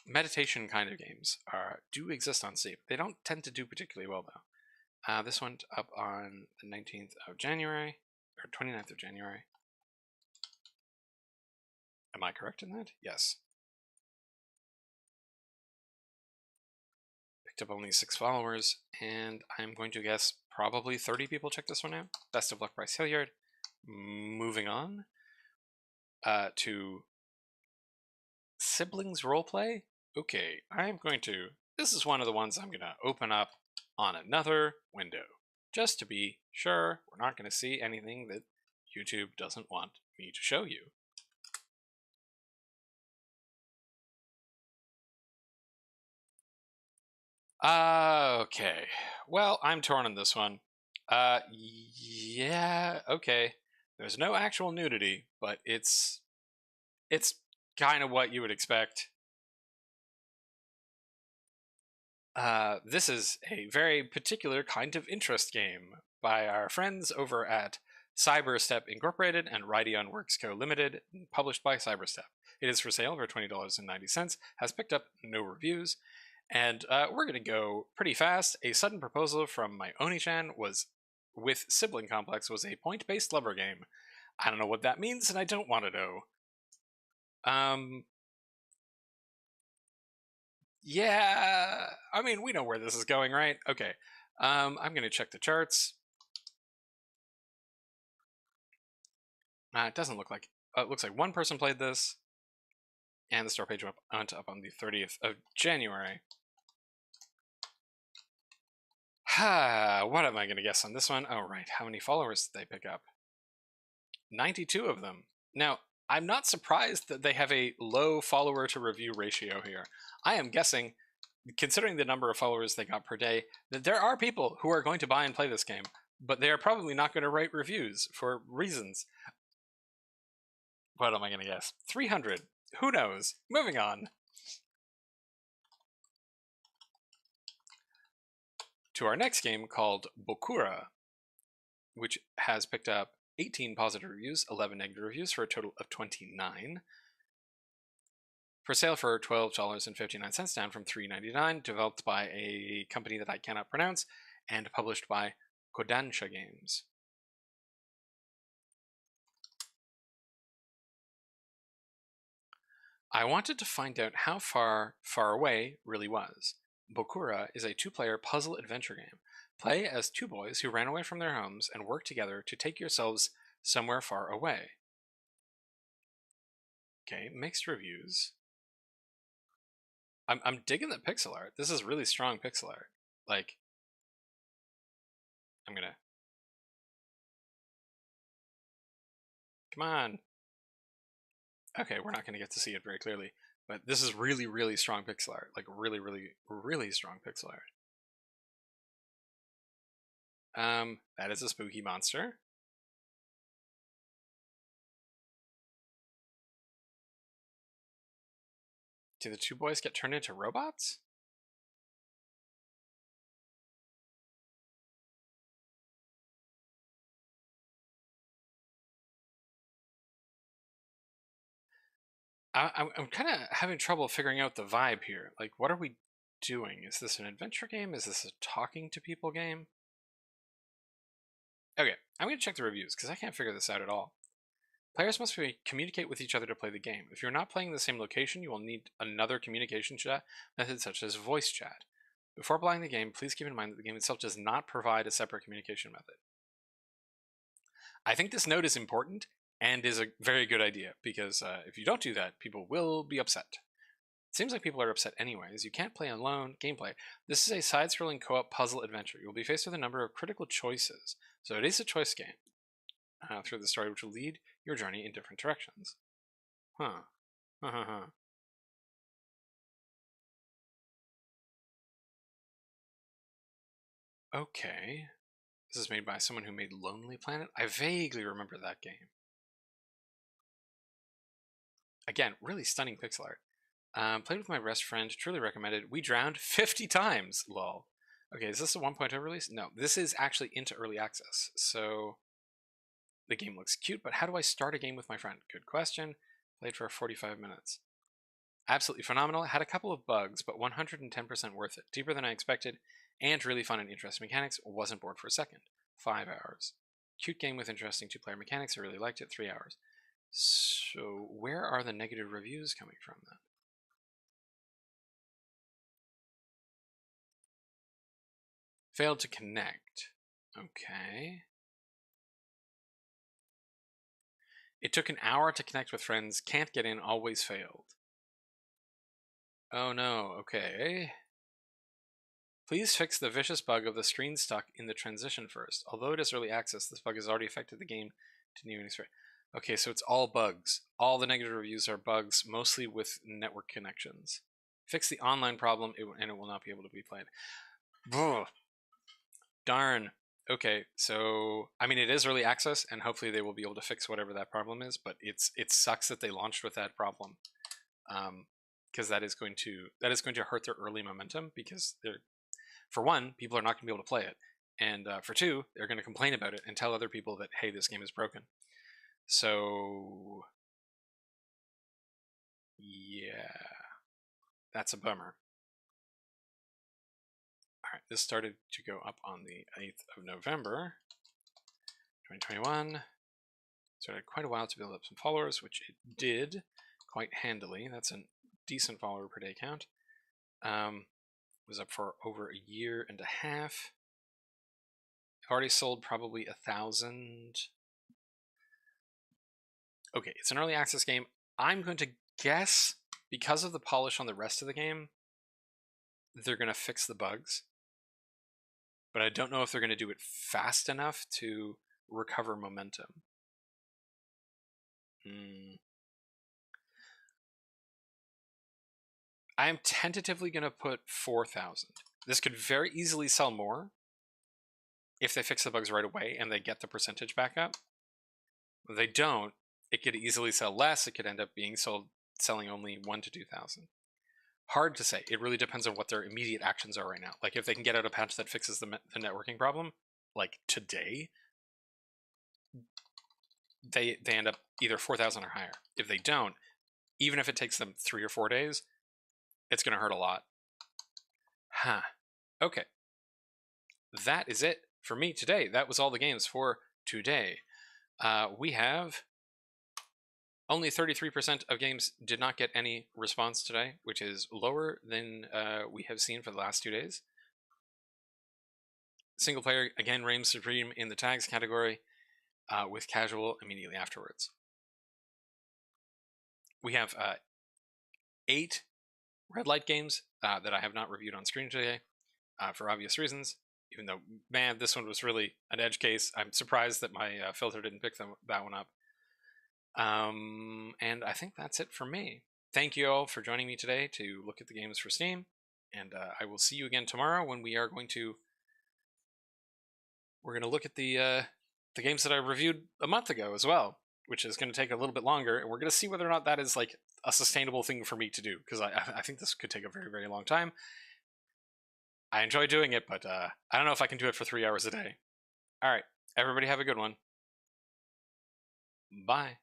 Speaker 1: meditation kind of games do exist on Steam. They don't tend to do particularly well, though. This went up on the 19th of January, or 29th of January. Am I correct in that? Yes. picked up only 6 followers, and I'm going to guess probably 30 people check this one out. Best of luck, Bryce Hilliard. Moving on to siblings roleplay. Okay, this is one of the ones I'm going to open up on another window, just to be sure we're not going to see anything that YouTube doesn't want me to show you. Okay, well, I'm torn on this one. Yeah, okay. There's no actual nudity, but it's kind of what you would expect. This is a very particular kind of interest game by our friends over at Cyberstep Incorporated and Raidion Works Co. Limited, published by Cyberstep. It is for sale for $20.90, has picked up no reviews, and we're going to go pretty fast. A sudden proposal from my Oni-chan with Sibling Complex was a point-based lover game. I don't know what that means, and I don't want to know. Yeah, I mean, we know where this is going, right? Okay, I'm going to check the charts. It doesn't look like... it looks like one person played this, and the store page went up on the 30th of January. What am I going to guess on this one? Oh, right. How many followers did they pick up? 92 of them. Now, I'm not surprised that they have a low follower to review ratio here. I am guessing, considering the number of followers they got per day, that there are people who are going to buy and play this game, but they are probably not going to write reviews for reasons. What am I going to guess? 300. Who knows? Moving on. To our next game called BOKURA, which has picked up 18 positive reviews, 11 negative reviews for a total of 29. For sale for $12.59, down from $3.99, developed by a company that I cannot pronounce, and published by Kodansha Games. I wanted to find out how far away really was. BOKURA is a 2-player puzzle adventure game. Play as 2 boys who ran away from their homes and work together to take yourselves somewhere far away. Okay, mixed reviews. I'm digging the pixel art. This is really strong pixel art. Like, I'm gonna... Come on. Okay, we're not gonna get to see it very clearly, but this is really, really strong pixel art. Like, really, really, really strong pixel art. That is a spooky monster. Do the 2 boys get turned into robots? I'm kind of having trouble figuring out the vibe here. Like, what are we doing? Is this an adventure game? Is this a talking to people game? Okay, I'm going to check the reviews because I can't figure this out at all. Players must communicate with each other to play the game. If you're not playing in the same location, you will need another communication chat method such as voice chat. Before playing the game, please keep in mind that the game itself does not provide a separate communication method. I think this note is important and is a very good idea, because if you don't do that, people will be upset. It seems like people are upset anyways. You can't play alone. Gameplay. This is a side-scrolling co-op puzzle adventure. You will be faced with a number of critical choices, so it is a choice game through the story, which will lead your journey in different directions. Huh. Okay. This is made by someone who made Lonely Planet. I vaguely remember that game. Again, really stunning pixel art. Played with my best friend, truly recommended. We drowned 50 times, lol. Okay, is this a 1.0 release? No, this is actually into early access, so the game looks cute, but how do I start a game with my friend? Good question. Played for 45 minutes. Absolutely phenomenal. Had a couple of bugs, but 110% worth it. Deeper than I expected, and really fun and interesting mechanics. Wasn't bored for a second. 5 hours. Cute game with interesting 2-player mechanics. I really liked it. 3 hours. So where are the negative reviews coming from then? Failed to connect. Okay. It took an hour to connect with friends. Can't get in. Always failed. Oh no. Okay. Please fix the vicious bug of the screen stuck in the transition first. Although it is early access, this bug has already affected the game to new experience. Okay, so it's all bugs. All the negative reviews are bugs, mostly with network connections. Fix the online problem, and it will not be able to be played. Ugh. Darn. Okay, so I mean it is early access, and hopefully they will be able to fix whatever that problem is. But it sucks that they launched with that problem, because that is going to hurt their early momentum. Because they're, for one, people are not going to be able to play it, and for two, they're going to complain about it and tell other people that, hey, this game is broken. So yeah, that's a bummer. All right, this started to go up on the 8th of November, 2021. Started quite a while to build up some followers, which it did quite handily. That's a decent follower per day count. Was up for over a year and a half. I've already sold probably 1,000. Okay, it's an early access game. I'm going to guess, because of the polish on the rest of the game, they're going to fix the bugs. But I don't know if they're going to do it fast enough to recover momentum. I'm tentatively going to put 4,000. This could very easily sell more if they fix the bugs right away and they get the percentage back up. If they don't, it could easily sell less. It could end up being selling only 1,000 to 2,000. Hard to say. It really depends on what their immediate actions are right now. Like if they can get out a patch that fixes the networking problem, like today, they end up either 4,000 or higher. If they don't, even if it takes them 3 or 4 days, it's going to hurt a lot. Huh. Okay. That is it for me today. That was all the games for today. We have only 33% of games did not get any response today, which is lower than we have seen for the last 2 days. Single player, again, reigns supreme in the tags category, with casual immediately afterwards. We have 8 red light games that I have not reviewed on screen today for obvious reasons, even though, man, this one was really an edge case. I'm surprised that my filter didn't pick that one up. And I think that's it for me. Thank you all for joining me today to look at the games for Steam, and I will see you again tomorrow when we're going to look at the games that I reviewed a month ago as well, which is going to take a little bit longer, and we're going to see whether or not that is like a sustainable thing for me to do, because I think this could take a very, very long time. I enjoy doing it, but I don't know if I can do it for 3 hours a day. All right, everybody have a good one. Bye.